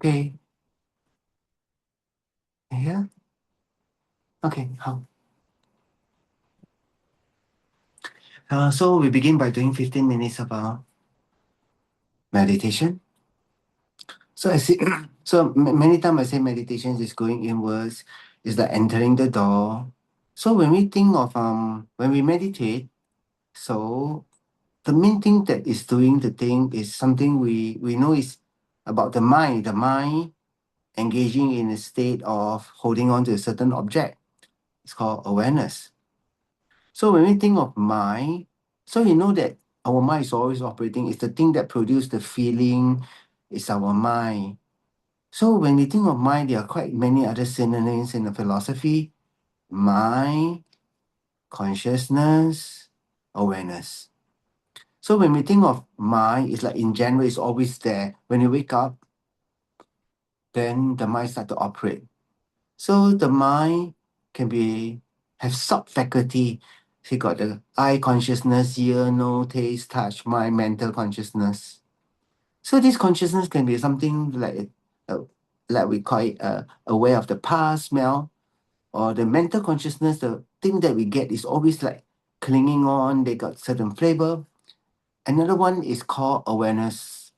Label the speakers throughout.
Speaker 1: Okay. Yeah. Okay. How? So we begin by doing 15 minutes of our meditation. So I see. So many times I say meditation is going inwards. Is like entering the door. So when we think of when we meditate, so the main thing that is doing the thing is something we know is about the mind. The mind engaging in a state of holding on to a certain object. It's called awareness. So when we think of mind, so you know that our mind is always operating. It's the thing that produces the feeling. It's our mind. So when we think of mind, there are quite many other synonyms in the philosophy. Mind, consciousness, awareness. So when we think of mind, it's like in general, it's always there. When you wake up, then the mind starts to operate. So the mind can have sub-faculty. So you got the eye consciousness, ear, nose, taste, touch, mind, mental consciousness. So this consciousness can be something like we call it aware of the past, smell, or the mental consciousness. The thing that we get is always like clinging on. They got certain flavor. Another one is called awareness.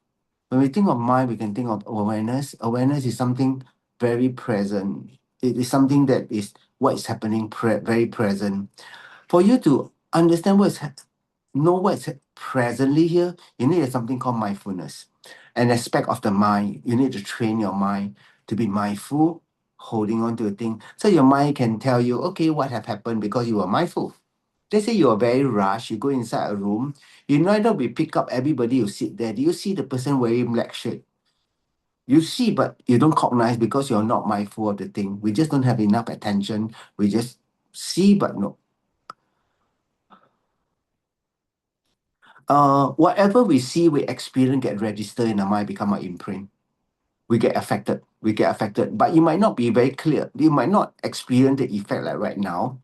Speaker 1: When we think of mind, we can think of awareness. Awareness is something very present. It is something that is what is happening very present. For you to understand know what's presently here, you need something called mindfulness. An aspect of the mind. You need to train your mind to be mindful, holding on to a thing. So your mind can tell you, okay, what have happened because you are mindful. Let's say you are very rushed, you go inside a room, you neither will pick up everybody who sit there. Do you see the person wearing black shirt? You see, but you don't cognize because you're not mindful of the thing. We just don't have enough attention. We just see, but no. Whatever we see, we experience, get registered in our mind, become our imprint. We get affected. We get affected. But you might not be very clear. You might not experience the effect like right now.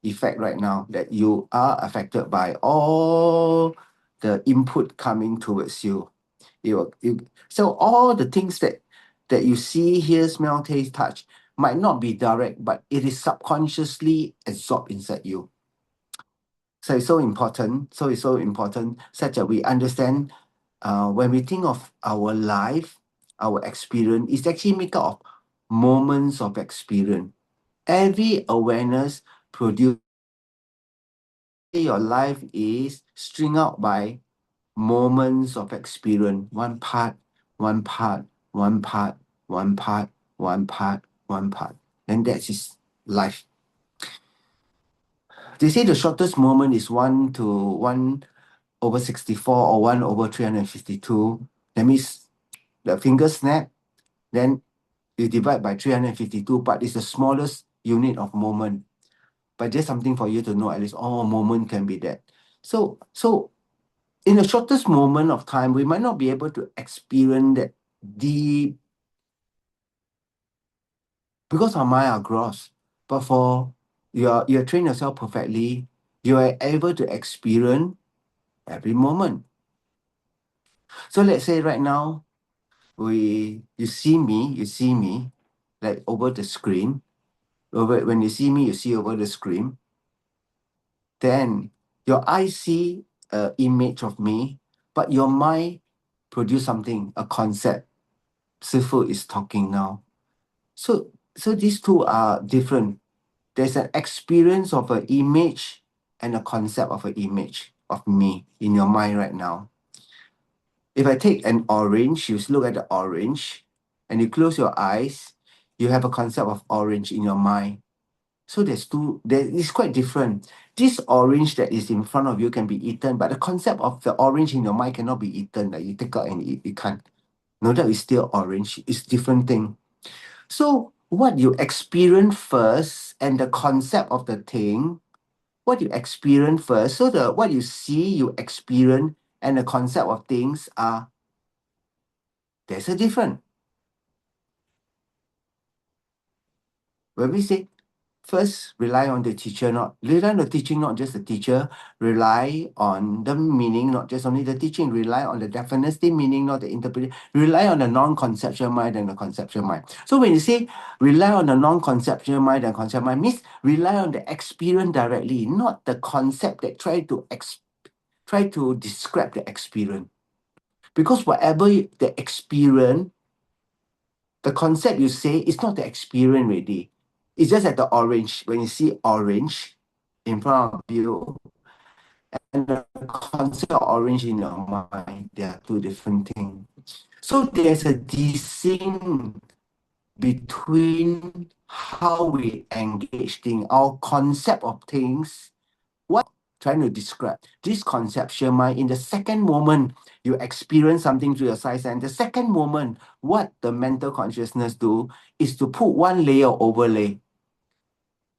Speaker 1: Effect right now that you are affected by all the input coming towards you. So all the things that you see, hear, smell, taste, touch might not be direct, but it is subconsciously absorbed inside you. So it's so important. So it's so important such that we understand when we think of our life, our experience, it's actually made up of moments of experience. Every awareness produces your life is string out by moments of experience. One part, one part, one part, one part, one part, one part. And that's his life. They say the shortest moment is 1 to 1 over 64 or 1 over 352. That means the finger snap, then you divide by 352, but it's the smallest unit of moment. But just something for you to know, at least, oh, moment can be that. So in the shortest moment of time, we might not be able to experience that deep because our mind are gross. But for you train yourself perfectly, you are able to experience every moment. So let's say right now, you see me, like over the screen. When you see me, you see over the screen. Then your eyes see an image of me, but your mind produce something, a concept. Sifu is talking now. So these two are different. There's an experience of an image and a concept of an image of me in your mind right now. If I take an orange, you look at the orange and you close your eyes, you have a concept of orange in your mind. So it's quite different. This orange that is in front of you can be eaten, but the concept of the orange in your mind cannot be eaten. Like you take out and eat, you can't. No doubt it's still orange. It's different thing. So what you experience first and the concept of the thing, what you experience first, so what you see, you experience, and the concept of things there's a difference. When we say first rely on the teacher, not rely on the teaching, not just the teacher. Rely on the meaning, not just only the teaching. Rely on the definitive meaning, not the interpretation. Rely on the non-conceptual mind and the conceptual mind. So when you say rely on the non-conceptual mind and conceptual mind, means rely on the experience directly, not the concept that try to describe the experience. Because whatever the experience, the concept you say is not the experience already. It's just like the orange. When you see orange in front of you and the concept of orange in your mind, they are two different things. So there's a distinction between how we engage things, our concept of things, what trying to describe. This conceptual mind, in the second moment, you experience something through your sight, and the second moment, what the mental consciousness do is to put one layer overlay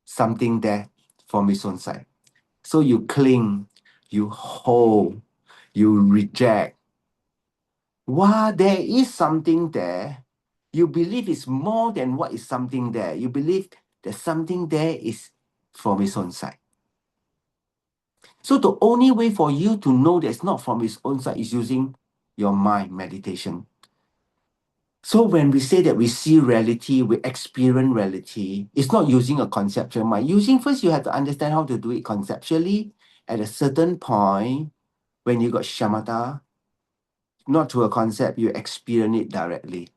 Speaker 1: something there from its own side. So you cling, you hold, you reject. While there is something there, you believe it's more than what is something there. You believe that something there is from its own side. So the only way for you to know that it's not from its own side is using your mind meditation. So when we say that we see reality, we experience reality, it's not using a conceptual mind. Using first, you have to understand how to do it conceptually. At a certain point, when you got shamatha, not to a concept, you experience it directly.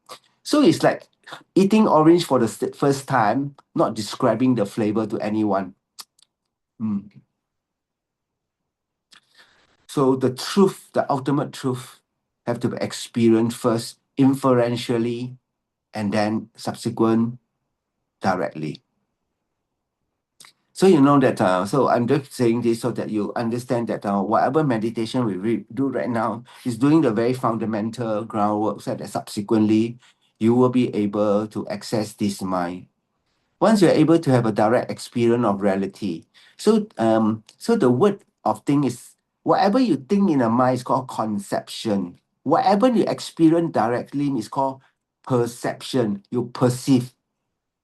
Speaker 1: So it's like eating orange for the first time, not describing the flavor to anyone. So the truth, the ultimate truth, have to be experienced first inferentially and then subsequent directly. So you know that, so I'm just saying this so that you understand that whatever meditation we do right now is doing the very fundamental groundwork so that subsequently you will be able to access this mind. Once you're able to have a direct experience of reality, so the word of thing is, whatever you think in a mind is called conception. Whatever you experience directly is called perception. You perceive.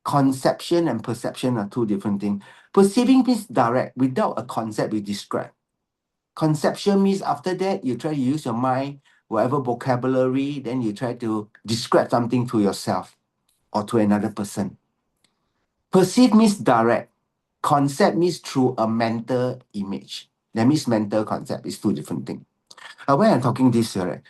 Speaker 1: Conception and perception are two different things. Perceiving means direct. Without a concept, we describe. Conception means after that, you try to use your mind, whatever vocabulary, then you try to describe something to yourself or to another person. Perceive means direct. Concept means through a mental image. That means mental concept is two different things. When I'm talking this, right?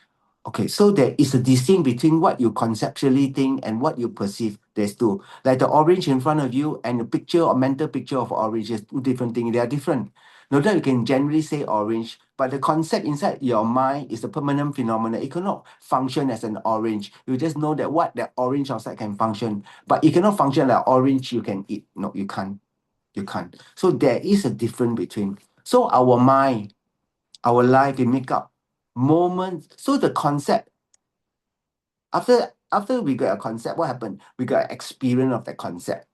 Speaker 1: Okay, so there is a distinction between what you conceptually think and what you perceive. There's two. Like the orange in front of you and the picture or mental picture of orange is two different things. They are different. No doubt you can generally say orange, but the concept inside your mind is a permanent phenomenon. It cannot function as an orange. You just know that what the orange outside can function, but it cannot function like orange you can eat. No, you can't. You can't. So there is a difference between. So our mind, our life, we make up moments. So the concept, after we got a concept, what happened? We got an experience of the concept.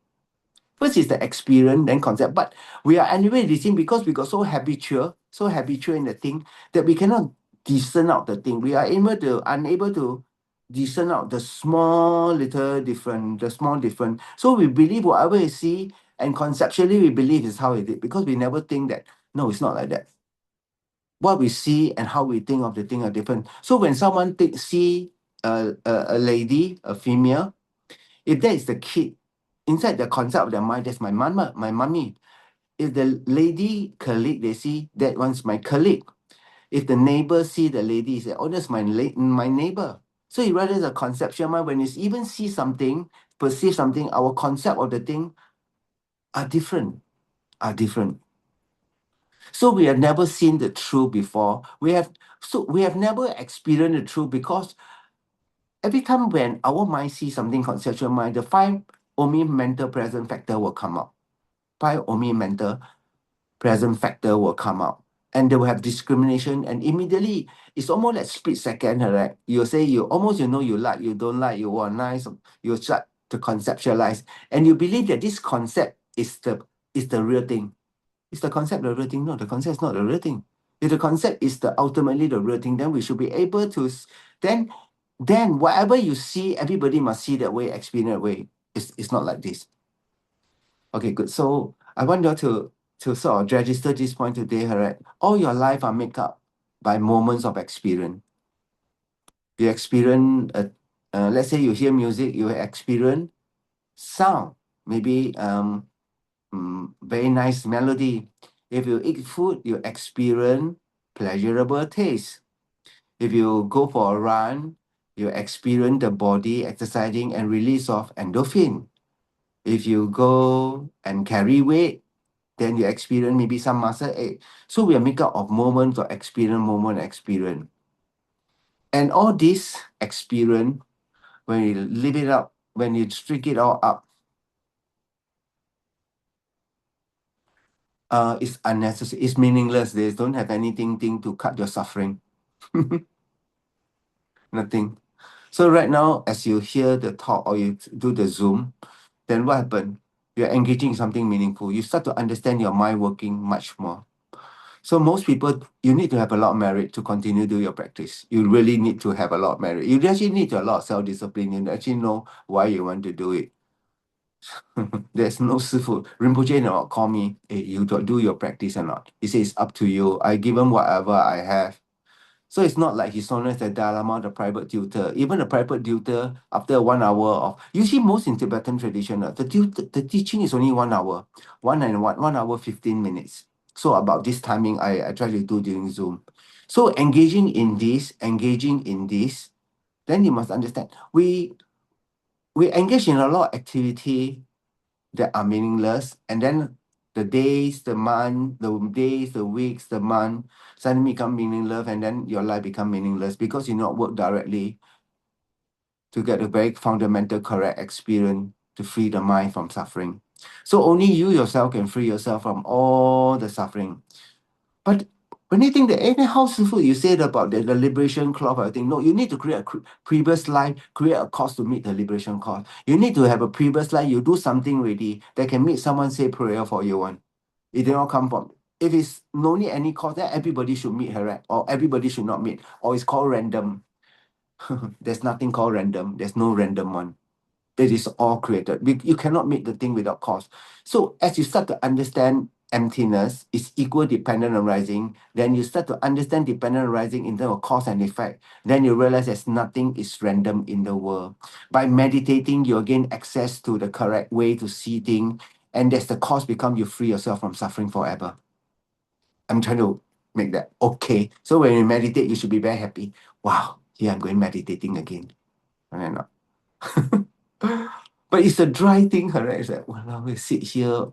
Speaker 1: First is the experience, then concept. But we are anyway distinct because we got so habitual in the thing that we cannot discern out the thing. We are unable to discern out the small little different, the small different. So we believe whatever we see, and conceptually we believe is how it is because we never think that, no, it's not like that. What we see and how we think of the thing are different. So when someone see a lady, a female, if that is the kid, inside the concept of their mind, that's my mama, my mommy. If the lady colleague, they see that one's my colleague. If the neighbor see the lady, he say, oh, that's my neighbor. So it rather is a conceptual mind. When it's even see something, perceive something, our concept of the thing are different, are different. So we have never seen the truth before. We have never experienced the truth because every time when our mind sees something conceptual mind, the five Omi mental present factor will come out. Five Omi mental present factor will come out. And they will have discrimination, and immediately it's almost like split second, right? You say you like, you don't like, you want nice, you start to conceptualize, and you believe that this concept is the real thing. Is the concept the real thing? No, the concept is not the real thing. If the concept is ultimately the real thing, then we should be able to then whatever you see, everybody must see that way, experience that way. It's not like this. Okay, good. So I want you to sort of register this point today, right? All your life are made up by moments of experience. You experience, let's say you hear music, you experience sound, maybe very nice melody. If you eat food, you experience pleasurable taste. If you go for a run, you experience the body exercising and release of endorphin. If you go and carry weight, then you experience maybe some muscle ache. So we are made up of moments of experience, moment experience. And all this experience, when you live it up, when you streak it all up, it's unnecessary, it's meaningless. They don't have anything to cut your suffering. Nothing. So right now, as you hear the talk or you do the Zoom, then what happened? You're engaging in something meaningful. You start to understand your mind working much more. So most people, you need to have a lot of merit to continue do your practice. You really need to have a lot of merit. You actually need a lot of self-discipline. You actually know why you want to do it. There's no Sifu. Rinpoche not call me, hey, you do your practice or not. He says, it's up to you. I give him whatever I have. So it's not like he's known as the Dalai Lama, the private tutor. Even the private tutor, after 1 hour of, usually most in Tibetan tradition, the teaching is only 1 hour, 1 hour 15 minutes. So about this timing, I try to do during Zoom. So engaging in this, then you must understand, we engage in a lot of activity that are meaningless, and then the days, the month, the days, the weeks, the month suddenly become meaningless, and then your life become meaningless because you not work directly to get a very fundamental correct experience to free the mind from suffering. So only you yourself can free yourself from all the suffering. But when you think that, how Sifu, you said about the liberation cloth, I think, no, you need to create a previous life, create a cause to meet the liberation cause. You need to have a previous life, you do something ready that can make someone say prayer for you one. It did not come from, if it's no need any cause, then everybody should meet her, right? Or everybody should not meet, or it's called random. There's nothing called random. There's no random one. It is all created. You cannot make the thing without cause. So as you start to understand emptiness is equal dependent arising, then you start to understand dependent arising in terms of cause and effect. Then you realize there's nothing is random in the world. By meditating, you gain access to the correct way to see things, and that's the cause become you free yourself from suffering forever. I'm trying to make that okay. So when you meditate, you should be very happy. Wow, here I'm going meditating again. And then not. But it's a dry thing, correct? It's like, well, we sit here.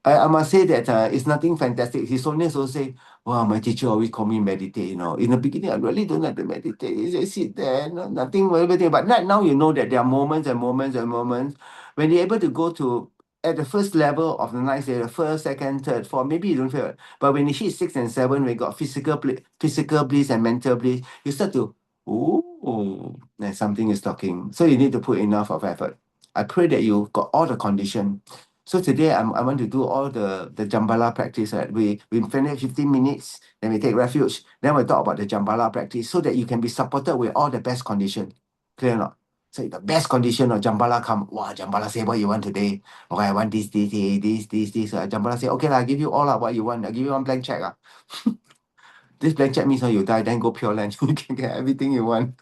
Speaker 1: I must say that it's nothing fantastic. His Holiness also say, wow, my teacher always call me meditate, In the beginning, I really don't like to meditate. You just sit there, nothing, everything. But now you know that there are moments and moments and moments when you're able to go to at the first level of the ninth day, the first, second, third, fourth, maybe you don't feel it. But when you hit 6 and 7, we got physical bliss and mental bliss, you start to, ooh, then something is talking. So you need to put enough of effort. I pray that you got all the condition. So today I want to do all the Jambala practice. Right? We finish 15 minutes, then we take refuge. Then we talk about the Jambala practice so that you can be supported with all the best condition. Clear or not? So if the best condition of Jambala come, wow, Jambala say what you want today. Okay, I want this. Jambala say, okay, I give you all what you want. I give you one blank check. This blank check means you die, then go Pure Land. You can get everything you want.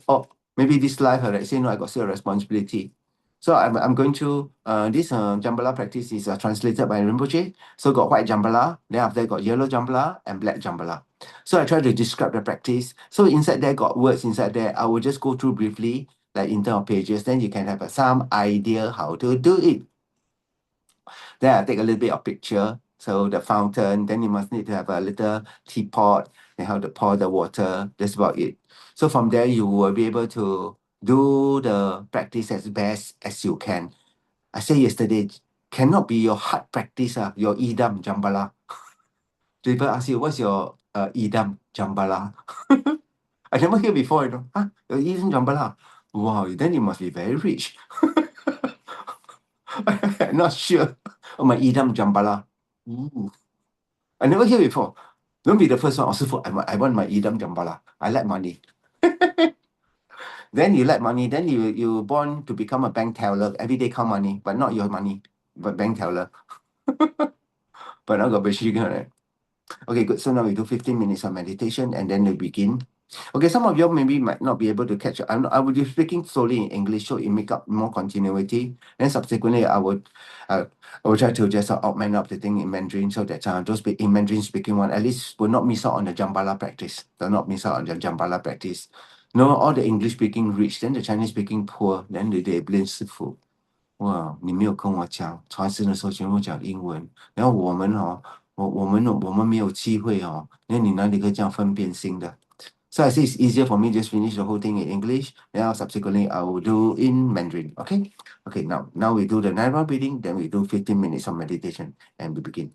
Speaker 1: Or maybe this life, right? Say no, I got still a responsibility. So I'm going to this Jambala practice is translated by Rinpoche. So got white Jambala, then after that got yellow Jambala and black Jambala. So I try to describe the practice. So inside there got words inside there. I will just go through briefly, like in terms of pages. Then you can have some idea how to do it. Then I take a little bit of picture. So the fountain, then you must need to have a little teapot and how to pour the water. That's about it. So from there, you will be able to do the practice as best as you can. I said yesterday, cannot be your hard practice, your idam jambala. People ask you, what's your idam jambala? I never hear before, your idam jambala. Wow, then you must be very rich. I'm not sure. Oh, my idam jambala. Ooh. I never hear before. Don't be the first one. Also, I want my idam jambala. I like money. Then you like money. Then you born to become a bank teller. Every day count money, but not your money. bank teller. But now got machine right? Okay, good. So now we do 15 minutes of meditation and then we begin. Okay, some of you maybe might not be able to catch up. I would be speaking slowly in English so it make up more continuity. Then subsequently, I would try to just augment up the thing in Mandarin so that those in Mandarin speaking one at least will not miss out on the Jambala practice. They'll not miss out on the Jambala practice. No, all the English speaking rich, then the Chinese speaking poor, then they blame 师傅。哇，你没有跟我讲，传声的时候全部讲英文，然后我们没有机会哦，那你哪里可以这样分辨心的？So I say it's easier for me just finish the whole thing in English. Now subsequently I will do in Mandarin. Okay. Okay. Now we do the 9 round breathing. Then we do 15 minutes of meditation, and we begin.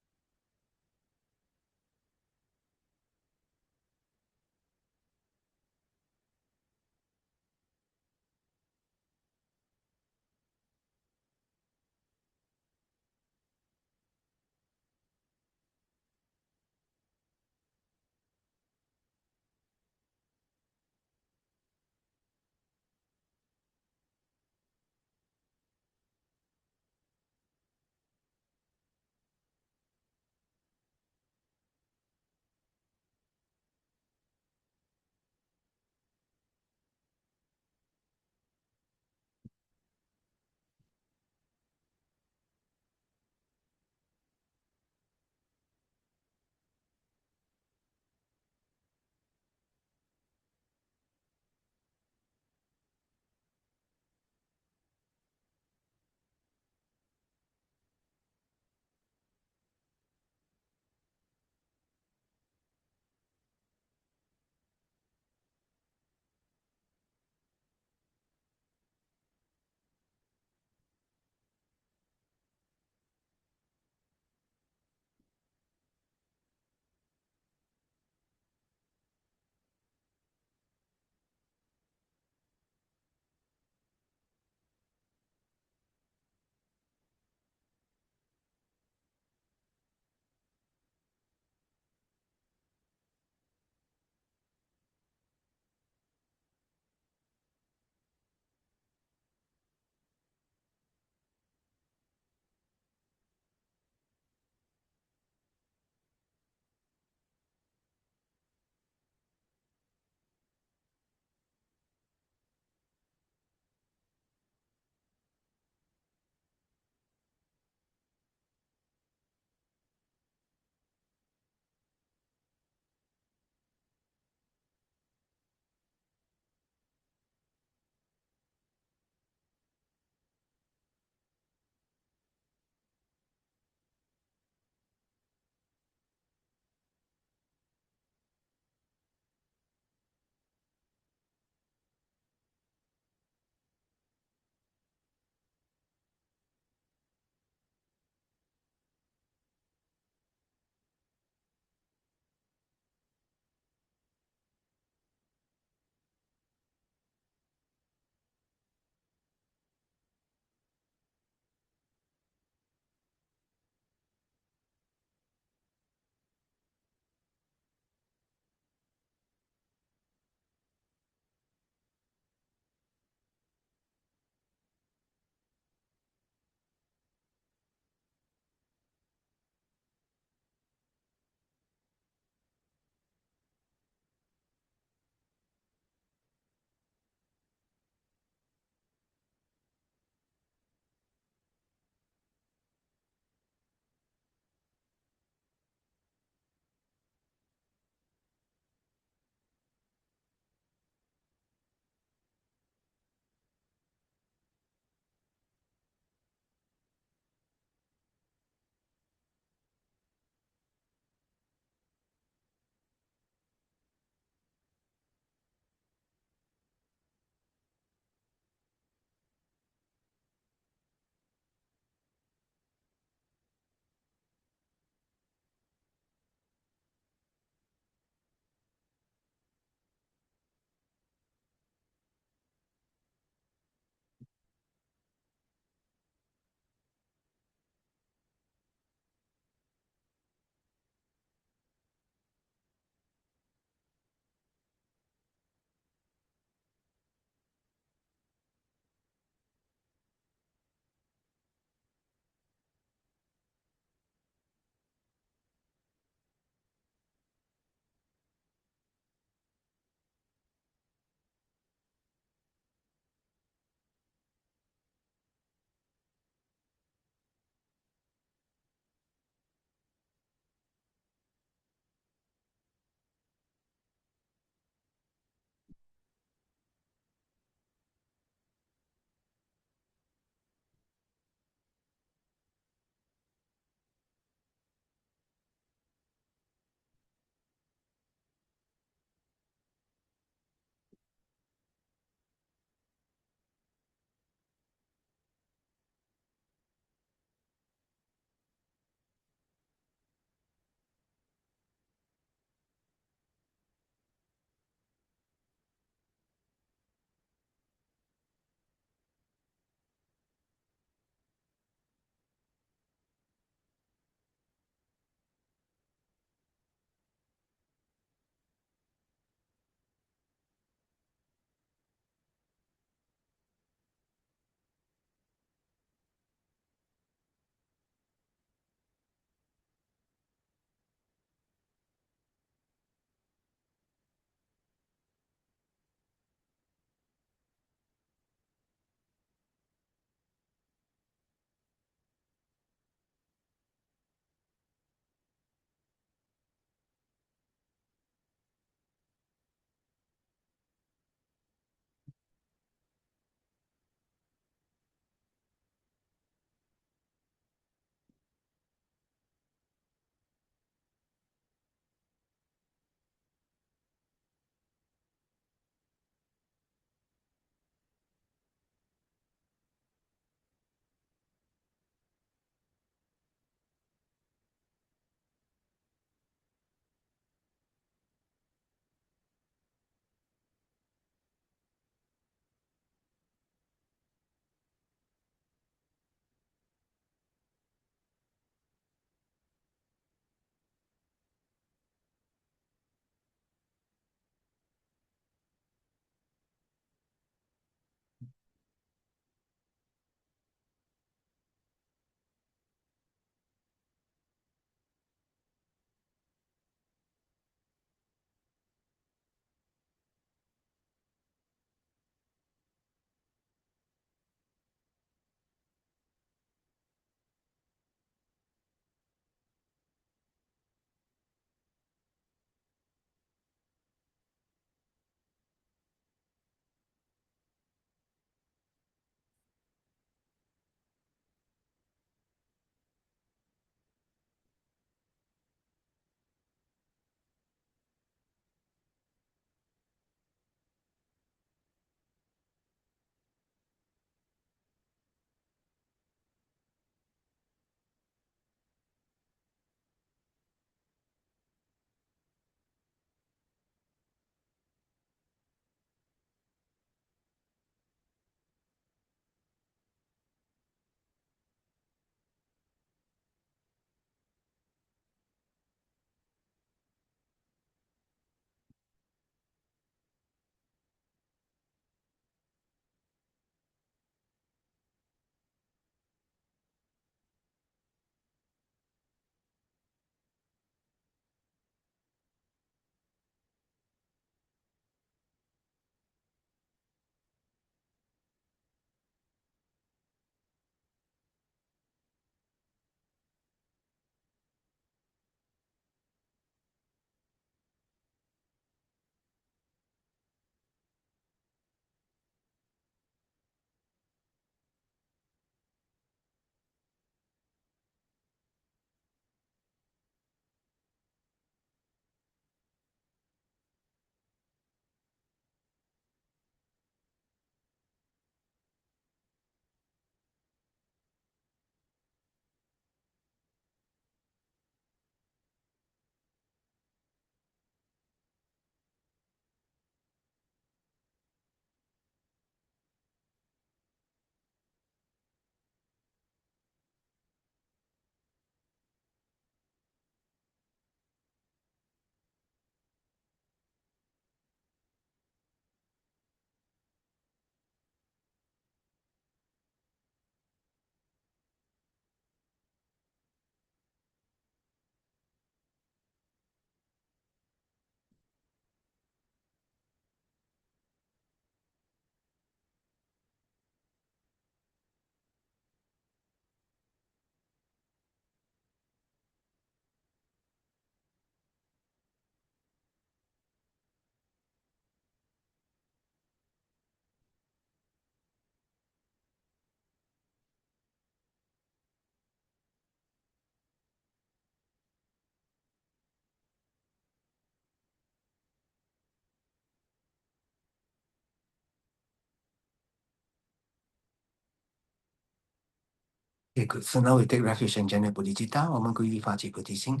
Speaker 1: Okay, good. So now we take refuge in Jana Bodhicitta, Woman Gui Faji Bodhisin.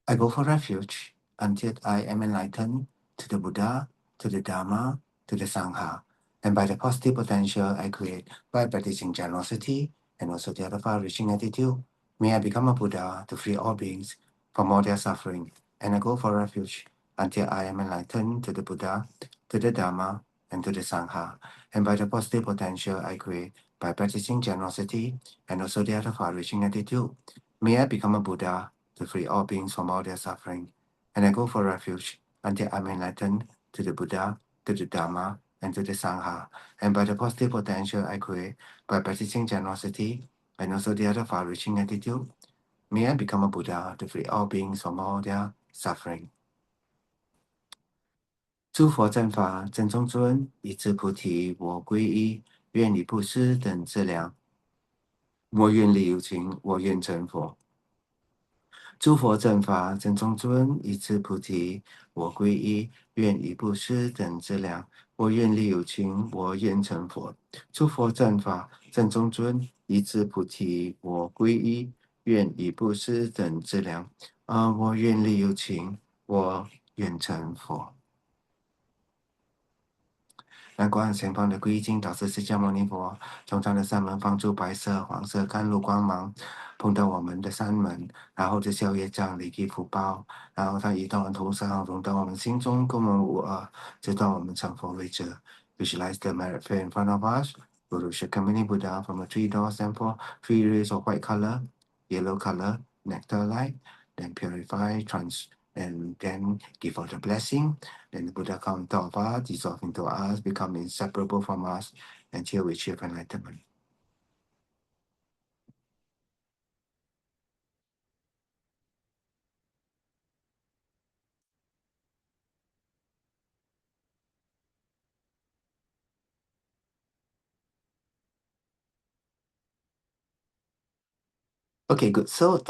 Speaker 1: I go for refuge until I am enlightened to the Buddha, to the Dharma, to the Sangha. And by the positive potential I create by practicing generosity and also the other far-reaching attitude, may I become a Buddha to free all beings from all their suffering. And I go for refuge until I am enlightened to the Buddha, to the Dharma, and to the Sangha. And by the positive potential I create by practicing generosity and also the other far-reaching attitude, may I become a Buddha to free all beings from all their suffering. And I go for refuge until I'm enlightened to the Buddha, to the Dharma, and to the Sangha. And by the positive potential I create by practicing generosity and also the other far-reaching attitude, may I become a Buddha to free all beings from all their suffering. 诸佛正法正中尊，一智菩提我归依，愿以布施等资粮，我愿力有情，我愿成佛。诸佛正法正中尊，一智菩提我归依，愿以布施等资粮，我愿力有情，我愿成佛。诸佛正法正中尊，一智菩提我归依，愿以布施等资粮，我愿力有情，我愿成佛。南观前方的归经导师释迦牟尼佛，从他的山门放出白色、黄色甘露光芒，碰到我们的山门，然后就消业障、离给福报，然后它移到我们头上，融到我们心中，共我们无二，直到我们成佛为止。Visualize the merit fair in front of us. Guru Shakyamuni Buddha from a tree door stand for 3 rays of white color, yellow color, nectar light, then purify, and then give out the blessing. Then the Buddha come on top of us, dissolve into us, become inseparable from us, until we achieve enlightenment. Okay, good. So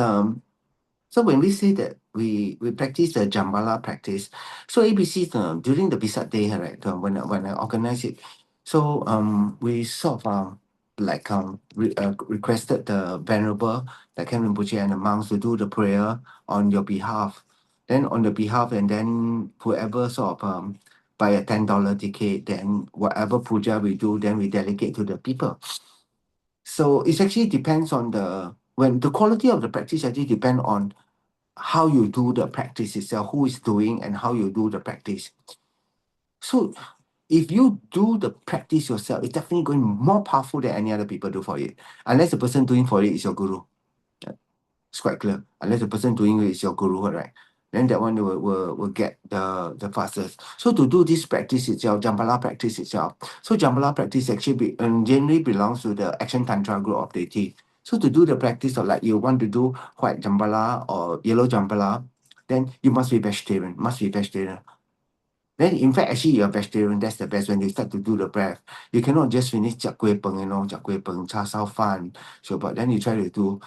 Speaker 1: when we say that we practice the Jambala practice, so ABC during the Bisat day, right? When I organize it, so we sort of requested the Venerable, the Ken Rinpoche and the monks to do the prayer on your behalf. Then on the behalf, and then whoever sort of buy a $10 ticket, then whatever puja we do, then we delegate to the people. So it actually depends on the quality of the practice actually depend on how you do the practice itself, who is doing and how you do the practice. So if you do the practice yourself, it's definitely going more powerful than any other people do for it. Unless the person doing for it is your guru. It's quite clear. Unless the person doing it is your guru, right? Then that one will get the fastest. So to do this practice itself, Jambala practice itself. So Jambala practice actually generally belongs to the Action Tantra group of deity. So to do the practice of like you want to do white Jambala or yellow Jambala, then you must be vegetarian, Then in fact, actually you're vegetarian, that's the best when you start to do the breath. You cannot just finish chak kueh peng, chak kueh peng, cha sao fan. So but then you try to do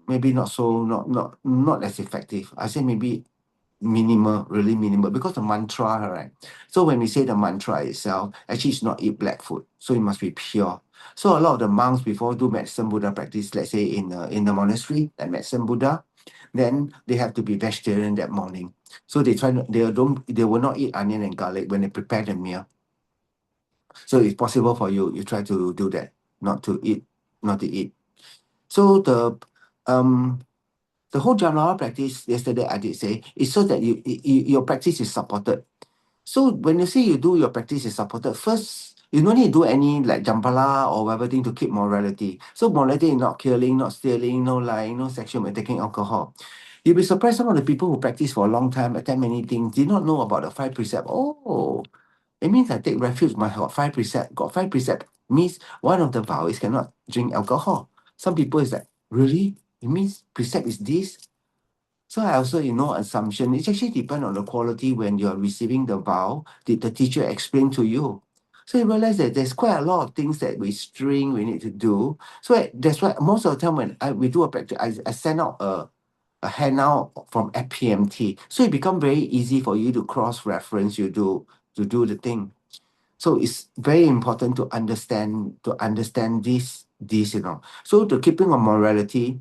Speaker 1: maybe not as effective. I say maybe minimal, really minimal, because the mantra, right? So when we say the mantra itself, actually it's not eat black food, so it must be pure. So a lot of the monks before do medicine Buddha practice, let's say in the monastery, like medicine Buddha, then they have to be vegetarian that morning. So they will not eat onion and garlic when they prepare the meal. So it's possible for you. You try to do that, not to eat. So the whole Jambala practice yesterday I did say is so that your practice is supported. So when you say you do your practice is supported, first you don't need to do any like Jambala or whatever thing to keep morality. So morality is not killing, not stealing, no lying, no sexual, taking alcohol. You'll be surprised some of the people who practice for a long time, attempt many things, did not know about the 5 precepts. Oh, it means I take refuge, my got 5 precepts. Got 5 precepts means one of the vows cannot drink alcohol. Some people is like, really? It means precept is this? So I also, assumption. It actually depends on the quality when you're receiving the vow. Did the teacher explain to you? So you realize that there's quite a lot of things that we need to do. So that's why most of the time when we do a practice, I send out a handout from FPMT. So it becomes very easy for you to cross-reference to do the thing. So it's very important to understand this, So the keeping of morality.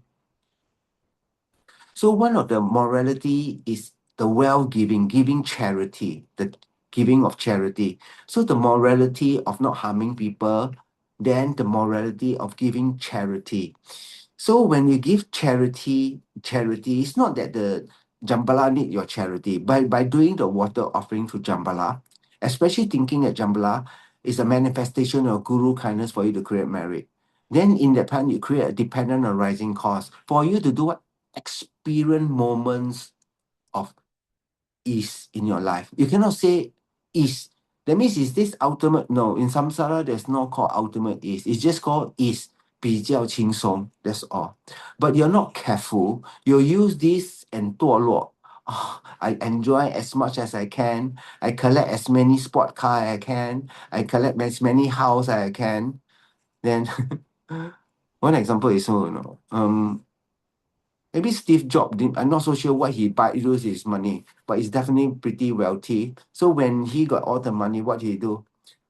Speaker 1: So one of the morality is the well-giving, giving charity, the giving of charity. So the morality of not harming people, then the morality of giving charity. So when you give charity, it's not that the Jambala need your charity. By doing the water offering to Jambala, especially thinking that Jambala is a manifestation of Guru kindness for you to create merit. Then in that time, you create a dependent arising cause for you to do what? Experience moments of ease in your life. You cannot say ease. That means is this ultimate? No, in samsara, there's no called ultimate ease. It's just called ease. 比较轻松, that's all. But you're not careful. You use this and 堕落. Oh, I enjoy as much as I can. I collect as many sport car as I can. I collect as many house as I can. Then one example is maybe Steve Jobs, I'm not so sure what he buy use his money, but he's definitely pretty wealthy. So when he got all the money, what did he do?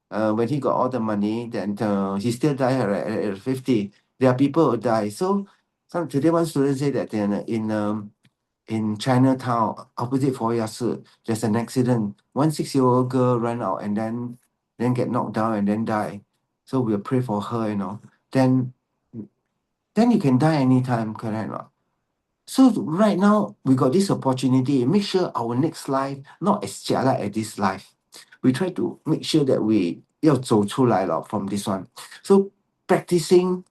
Speaker 1: When he got all the money, then he still died at 50. There are people who die. So today one student said that in Chinatown, opposite Foyasu, there's an accident. One 6-year-old girl ran out and then get knocked down and then die. So we'll pray for her. Then you can die anytime, correct or not? So right now, we got this opportunity. Make sure our next life not as jialat as this life. We try to make sure that we 要走出来了 from this one. So practicing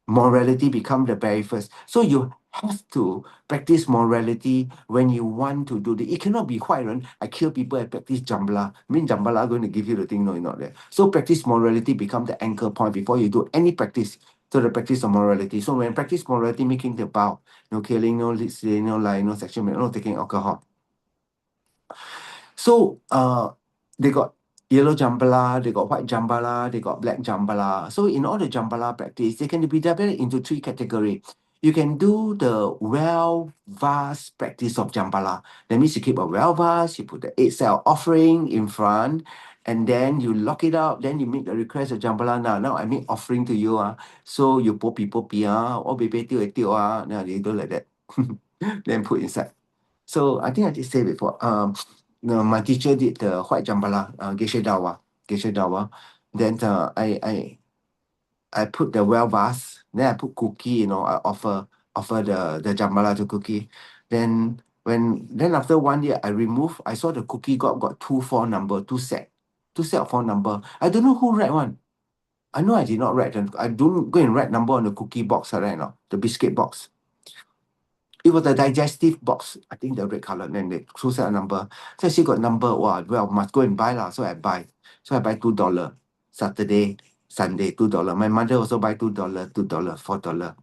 Speaker 1: morality become the very first. So you have to practice morality when you want to do it. It cannot be 坏人. I kill people, I practice Jambala. I mean Jambala going to give you the thing, no, you're not there. So practice morality become the anchor point before you do any practice. So the practice of morality. So when practice morality, making the vow, no killing, no stealing, no lying, no sexual, no taking alcohol. So they got yellow Jambala, they got white Jambala, they got black Jambala. So in all the Jambala practice, they can be divided into 3 categories. You can do the well vase practice of Jambala. That means you keep a well vase, you put the 8-cell offering in front, and then you lock it up, then you make the request of Jambala. Now I make offering to you. So you popi or baby now you do like that. Then put inside. So I think I did say before. No, my teacher did the white Jambala, Geshe Dawa. Then I put the well vase. Then I put cookie. I offer the Jambala to cookie. Then after 1 year, I remove. I saw the cookie got 2 4 number, 2 set of 4 number. I don't know who write one. I know I did not write. I don't go and write number on the cookie box, right? No, the biscuit box. It was a digestive box. I think the red color. Then they choose a number. So she got number. Wow, well, must go and buy lah. So I buy. So I buy $2. Saturday, Sunday, $2. My mother also buy $2, $4.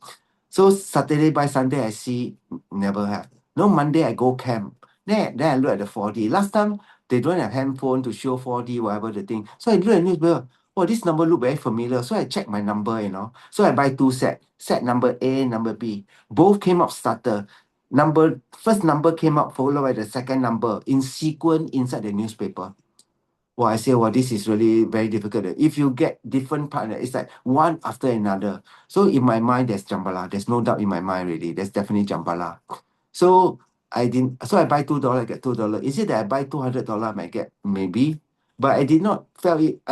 Speaker 1: So Saturday by Sunday I see never have. No Monday I go camp. Then I look at the 4D. Last time they don't have handphone to show 4D, whatever the thing. So I look at newspaper. Oh, this number look very familiar. So I check my number. So I buy 2 set. Set number A, number B. Both came up starter. First number came up followed by the second number in sequence inside the newspaper. Well, I say, well, this is really very difficult. If you get different partner, it's like one after another. So in my mind, there's Jambala. There's no doubt in my mind really. There's definitely Jambala. So I buy $2, get $2. Is it that I buy $200, I might get maybe? But I did not feel it.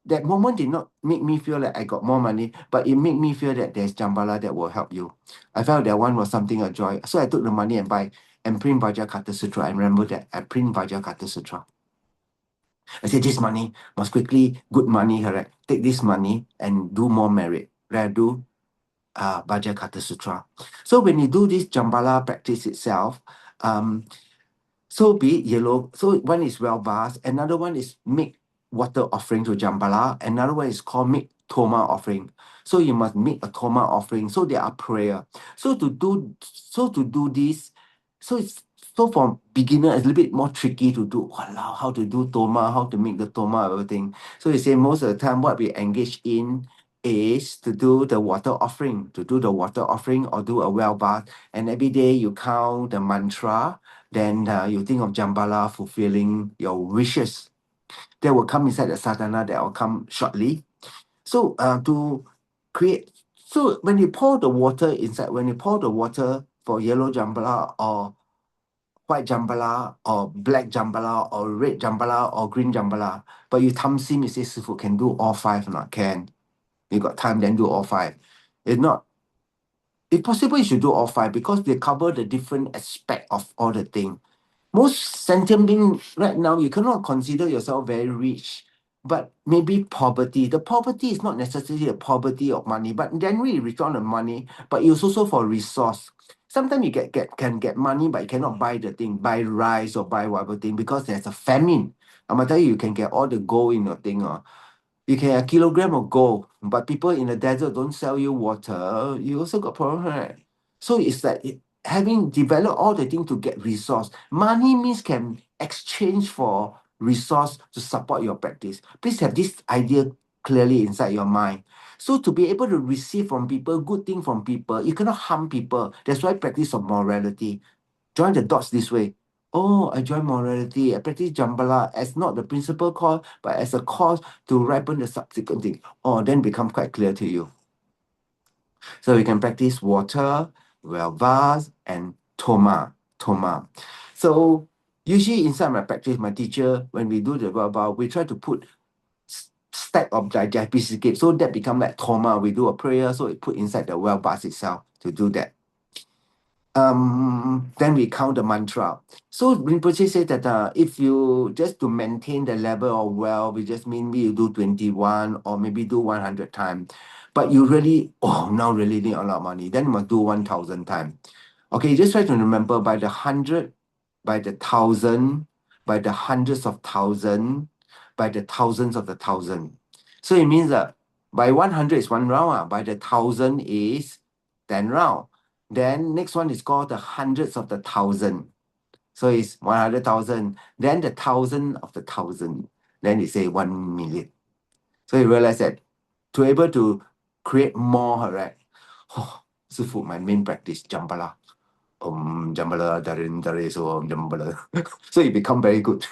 Speaker 1: That moment did not make me feel like I got more money, but it made me feel that there's Jambala that will help you. I felt that one was something a joy. So I took the money and buy and print Vajrakata Sutra. I remember that I print Vajrakata Sutra. I said, this money must quickly, good money, correct? Take this money and do more merit. Rather do Vajrakata Sutra. So when you do this Jambala practice itself, so be it yellow. So one is well vast, another one is make water offering to Jambala, another one is called make Toma offering. So you must make a Toma offering. So there are prayer. So to do this, so for beginner, it's a little bit more tricky to do. Wow, how to do Toma, how to make the Toma, everything. So you say most of the time what we engage in is to do the water offering, or do a well bath. And every day you count the mantra, then you think of Jambala fulfilling your wishes. That will come inside the sadhana that will come shortly. So to create So when you pour the water inside, when you pour the water for yellow jambala or white jambala or black jambala or red jambala or green jambala, but you tamsim, you say, Sifu, can do all five or not? Can. You got time, then do all five. If not, if possible, you should do all five because they cover the different aspect of all the thing. Most sentient being right now, you cannot consider yourself very rich, but maybe poverty. The poverty is not necessarily a poverty of money, but generally you return the money, but it's also for resource. Sometimes you can get money, but you cannot buy the thing, buy rice or buy whatever thing because there's a famine. I'm gonna tell you, you can get all the gold in your thing, you can have a kilogram of gold, but people in the desert don't sell you water. You also got problem, right? So it's like having developed all the things to get resource. Money means can exchange for resource to support your practice. Please have this idea clearly inside your mind. So to be able to receive from people, good thing from people, you cannot harm people. That's why practice of morality. Join the dots this way. Oh, I join morality. I practice Jambala as not the principal cause, but as a cause to ripen the subsequent thing. Oh, then become quite clear to you. So you can practice water, well, vase, and toma. Toma. So usually inside my practice, my teacher, when we do the well, we try to put stack of digestive so that become like toma. We do a prayer, so it put inside the well vase itself to do that. Then we count the mantra. So Rinpoche said that if you just to maintain the level of well, we just mean you do 21 or maybe do 100 times. But you really, now really need a lot of money. Then you must do 1,000 times. Okay, just try to remember by the 100, by the 1,000, by the hundreds of thousand, by the thousands of the thousand. So it means that by 100 is one round, by the 1,000 is 10 round. Then next one is called the hundreds of the thousand. So it's 100,000. Then the thousand of the thousand. Then you say 1,000,000. So you realize that to able to create more, right? Oh, Sifu, my main practice, Jambala. Jambala, Darin, Dare, so Jambala. So you become very good.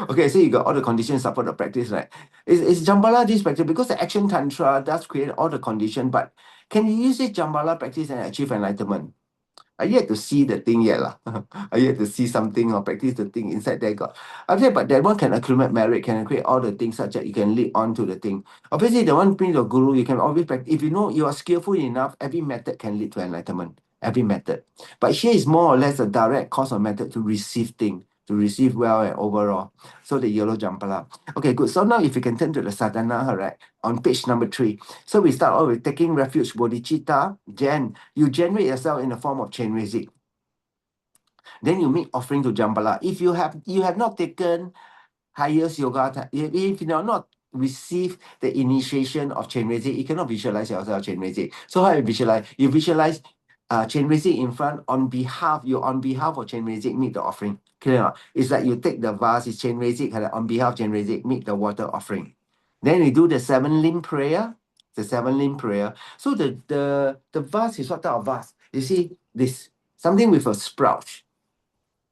Speaker 1: Okay, so you got all the conditions for the practice, right? It's Jambala this practice because the action tantra does create all the condition, but can you use this Jambala practice and achieve enlightenment? I yet to see the thing yet lah. I yet to see something or practice the thing inside there got. Okay, but that one can accumulate merit, can create all the things such that you can lead on to the thing. Obviously, the one being your guru, you can always practice. If you know you are skillful enough, every method can lead to enlightenment. Every method. But here is more or less a direct cause or method to receive thing, to receive well and overall. So the yellow jampala. Okay, good. So now if you can turn to the sadhana, right, on page number 3. So we start off with taking refuge, bodhicitta, Jen. You generate yourself in the form of chain raising. Then you make offering to Jambala. If you have not taken highest yoga, if you have not received the initiation of chain raising, you cannot visualize yourself chain raising. So how you visualize? You visualize chain raising in front on behalf of chain raising, make the offering. Clear? It's like you take the vase, it's chain raising, on behalf of chain raising, make the water offering. Then you do the 7-limb prayer. The 7-limb prayer. So the vase is what type of vase? You see this something with a sprout.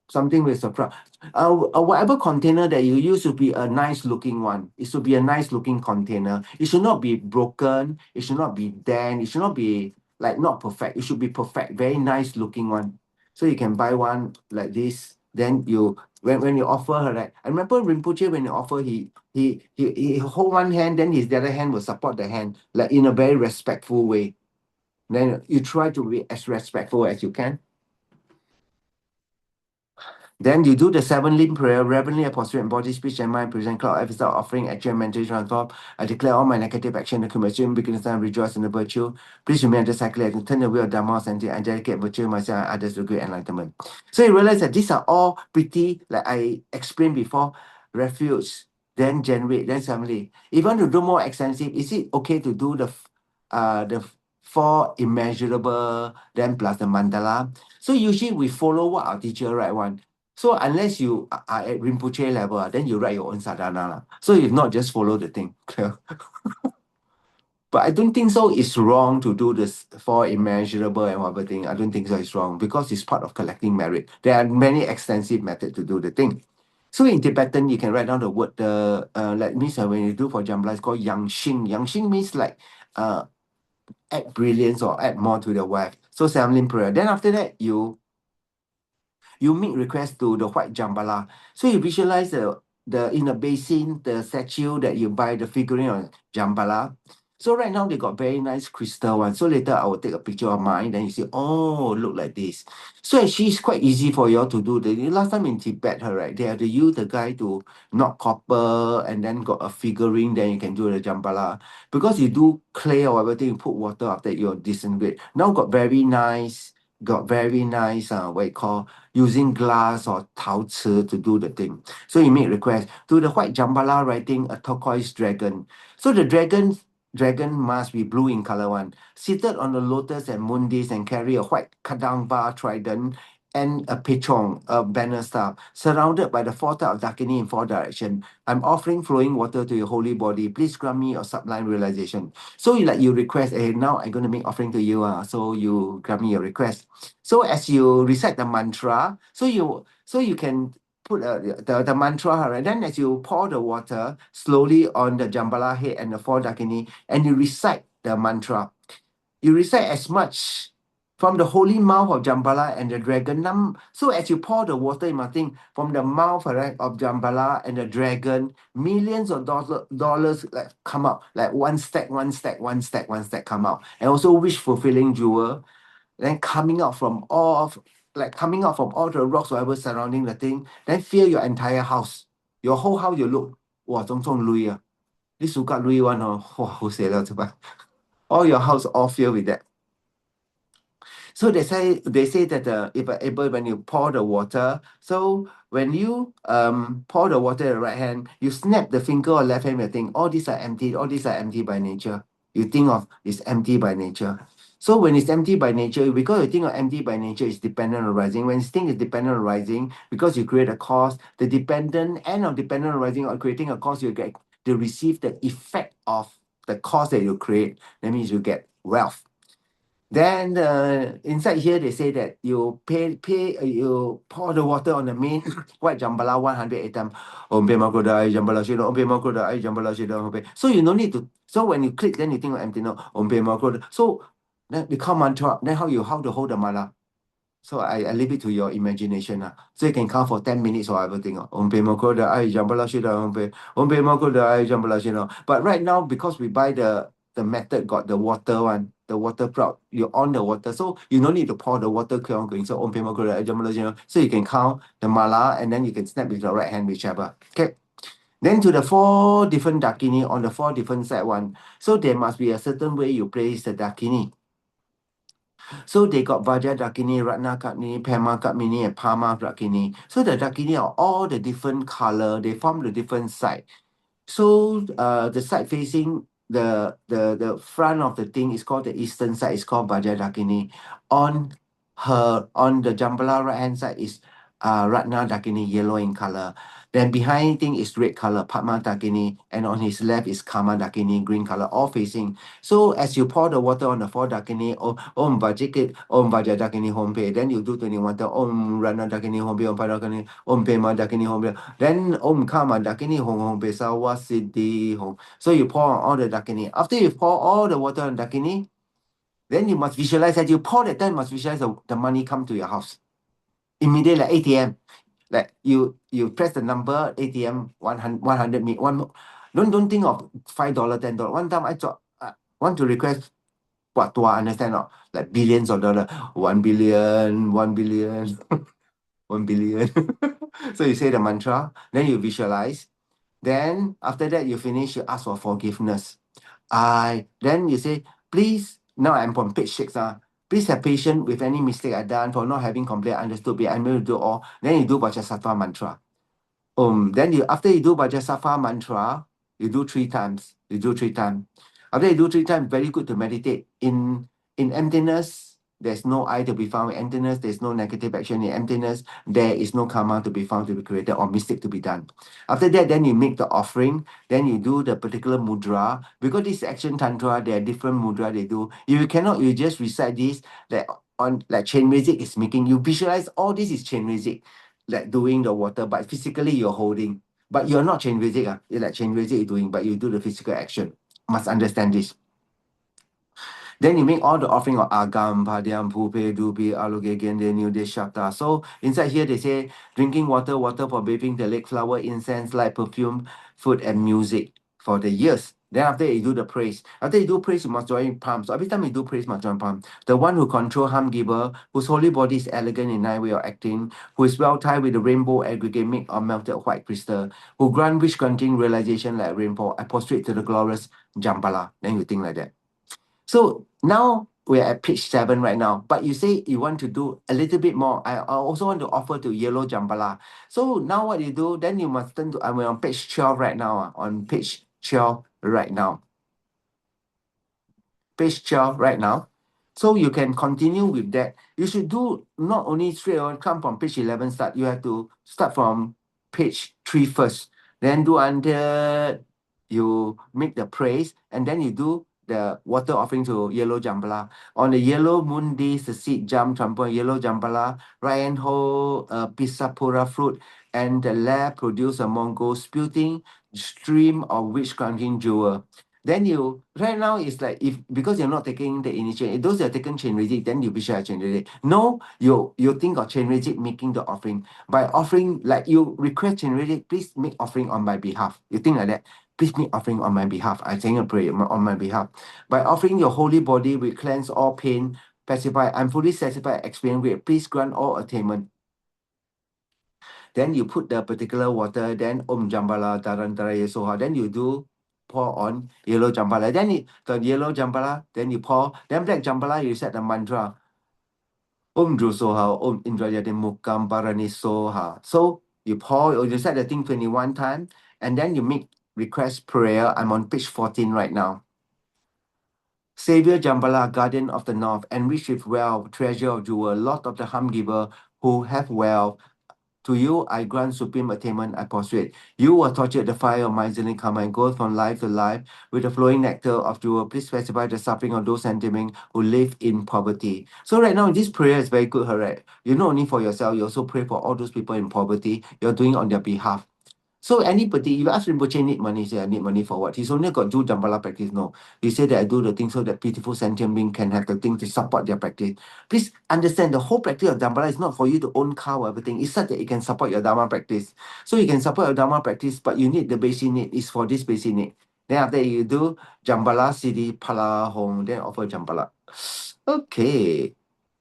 Speaker 1: Something with a sprout. Whatever container that you use should be a nice looking one. It should be a nice looking container. It should not be broken. It should not be dent. It should not be like not perfect. It should be perfect. Very nice looking one. So you can buy one like this. Then you when you offer her, right? I remember Rinpoche when you offer, he hold one hand, then his other hand will support the hand, like in a very respectful way. Then you try to be as respectful as you can. Then you do the 7-limb prayer, reverently apostolate in body, speech, and mind, present cloud episode, offering action, mental transform. I declare all my negative action, accumulation, beginners, and rejoice in the virtue. Please remain under cycle and turn the wheel of Dharma, and dedicate virtue myself and others to great enlightenment. So you realize that these are all pretty, like I explained before, refuge, then generate, then family. If you want to do more extensive, is it okay to do the 4 immeasurable, then plus the mandala? So usually we follow what our teacher write one. So unless you are at Rinpoche level, then you write your own sadhana. So if not, just follow the thing. But I don't think so it's wrong to do this 4 immeasurable and whatever thing. I don't think so it's wrong because it's part of collecting merit. There are many extensive methods to do the thing. So in Tibetan, you can write down the word, like means when you do for Jambala, it's called Yang Xing. Yang Xing means like add brilliance or add more to the wife. So 7 prayer. Then after that, you make request to the white Jambala. So you visualize the in the basin, the statue that you buy, the figurine on Jambala. So right now they got very nice crystal one. So later I will take a picture of mine. Then you see, oh, look like this. So actually it's quite easy for you all to do. The last time in Tibet, right, they have to use the guy to knock copper and then got a figurine. Then you can do the Jambala because you do clay or everything. You put water after you disintegrate. Now got very nice what you call using glass or 陶瓷 to do the thing. So you make request to the white Jambala writing a turquoise dragon. So the dragon must be blue in color one, seated on the lotus and moondies and carry a white kadamba trident and a pechong, a banner staff, surrounded by the 4 types of Dakini in 4 directions. I'm offering flowing water to your holy body. Please grant me your sublime realization. So you request, hey, now I'm going to make offering to you. So you grant me your request. So as you recite the mantra, so you can put the mantra, right? Then as you pour the water slowly on the Jambala head and the 4 Dakini, and you recite the mantra. You recite as much from the holy mouth of Jambala and the dragon. So as you pour the water, you must think from the mouth, right, of Jambala and the dragon, millions of dollars like come out, like one stack come out. And also wish fulfilling jewel, then coming out from all the rocks, whatever surrounding the thing, then fill your entire house. Your whole house you look, wow, 种 lui ah. This suka lui one, wow, hou xie le, all your house all filled with that. So they say that if able when you pour the water, so when you pour the water in the right hand, you snap the finger or left hand, you think all these are empty by nature. You think of it's empty by nature. So when it's empty by nature, because you think of empty by nature, it's dependent on rising. When you think it's dependent on rising, because you create a cause, the dependent end of dependent on rising or creating a cause, you get to receive the effect of the cause that you create. That means you get wealth. Then inside here they say that you you pour the water on the main white Jambala 108 times. Om Pe Ma Koda Ai Jambala Shida, Om Pe Ma Koda Ai Jambala Shida, Om Pe. So you no need to. So when you click, then you think of empty. No, Om Pe Ma Koda. So then become mantra. Then how to hold the mala? So I leave it to your imagination. So you can count for 10 minutes or everything. Om Pe Ma Koda Ai Jambala Shida, Om Pe Ma Koda Ai Jambala Shida. But right now, because we buy the method got the water one, the water proud, you're on the water. So you don't need to pour the water, keep on going. So Om Pe Ma Koda Ai Jambala Shida. So you can count the mala and then you can snap with the right hand, whichever. Okay. Then to the 4 different Dakini on the 4 different side one. So there must be a certain way you place the Dakini. So they got Vajra Dakini, Ratna Kadmini, Pema Kadmini, and Pama Dakini. So the Dakini are all the different color. They form the different side. So the side facing the front of the thing is called the eastern side. It's called Vajra Dakini. On the Jambala right hand side is Ratna Dakini, yellow in color. Then behind thing is red color, Padma Dakini, and on his left is Kama Dakini, green color, all facing. So as you pour the water on the 4 Dakini, Om Vajikit, Om Vaja Dakini Hompe, then you do 21, Om Rana Dakini Hompe, Om Padakini, Om Pema Dakini Hompe, then Om Kama Dakini Hong Hompe Sawa Siddhi Hong. So you pour on all the Dakini. After you pour all the water on Dakini, then you must visualize that you pour that time, must visualize the money come to your house. Immediately like ATM. Like you press the number ATM 100 don't think of $5, $10. One time I want to request what do I understand not? Like billions of dollars, 1 billion, 1 billion, 1 billion. So you say the mantra, then you visualize. Then after that you finish, you ask for forgiveness. Then you say, please, now I'm on page 6. Please have patience with any mistake I done for not having completely understood, but I'm going to do all. Then you do Vajrasattva mantra. Then after you do Vajrasattva mantra, you do 3 times. After you do 3 times, very good to meditate. In emptiness, there's no I to be found. In emptiness, there's no negative action. In emptiness, there is no karma to be found, to be created, or mistake to be done. After that, then you make the offering. Then you do the particular mudra. Because this action tantra, there are different mudra they do. If you cannot, you just recite this. Like chain music is making you visualize all this is chain music. like doing the water, but physically you're holding. But you're not chain music. You're like chain music you're doing, but you do the physical action. Must understand this. Then you make all the offering of agam, padiam, pupe, dupi, aluge, gende, new de shakta. So inside here they say drinking water, water for bathing, the lake flower, incense, light, perfume, food, and music for the years. Then after you do the praise. After you do praise, you must join palms. So every time you do praise, you must join palm. The one who control harm giver, whose holy body is elegant in nine way of acting, who is well tied with the rainbow aggregate made of melted white crystal, who grant wish granting realization like rainbow, I prostrate to the glorious Jambala. Then you think like that. So now we're at page 7 right now, but you say you want to do a little bit more. I also want to offer to yellow Jambala. So now what you do, then you must turn to, I'm on page 12 right now, on page 12 right now. Page 12 right now. So you can continue with that. You should do not only straight on, come from page 11 start. You have to start from page 3 first. Then do until you make the praise, and then you do the water offering to yellow Jambala. On the yellow moon days, the seed jump, trample yellow Jambala, right hand hold Pisapura fruit, and the lab produce a Mongol spewing stream of witch granting jewel. Then you right now it's like if because you're not taking the initiate, those that are taken chain reject, then you be sure chain reject. No, you think of chain reject making the offering. By offering, like you request chain reject, please make offering on my behalf. You think like that. Please make offering on my behalf. I saying a prayer on my behalf. By offering your holy body, we cleanse all pain, pacify. I'm fully satisfied, experience great. Please grant all attainment. Then you put the particular water, then Om Jambala, Tarantara Yesoha. Then you do pour on yellow Jambala. Then the yellow Jambala, then you pour. Then black Jambala, you set the mantra. Om Drusoha, Om Indrayade Mukam Parani Soha. So you pour, or you set the thing 21 times, and then you make request prayer. I'm on page 14 right now. Savior Jambala, guardian of the north, enriched with wealth, treasure of jewel, Lord of the harm giver, who have wealth. To you, I grant supreme attainment, I persuade. You will torture the fire of miserly karma and go from life to life with the flowing nectar of jewel. Please specify the suffering of those sentiments who live in poverty. So right now, this prayer is very good, right? You not only for yourself, you also pray for all those people in poverty. You're doing it on their behalf. So anybody, you ask Rinpoche need money, say I need money for what? He's only got do Jambala practice. No. He said that I do the thing so that beautiful sentient being can have the thing to support their practice. Please understand the whole practice of Jambala is not for you to own car or everything. It's such that it can support your Dharma practice. So you can support your Dharma practice, but you need the basic need is for this basic need. Then after that, you do Jambala, Siddhi, Pala, Home, then offer Jambala. Okay.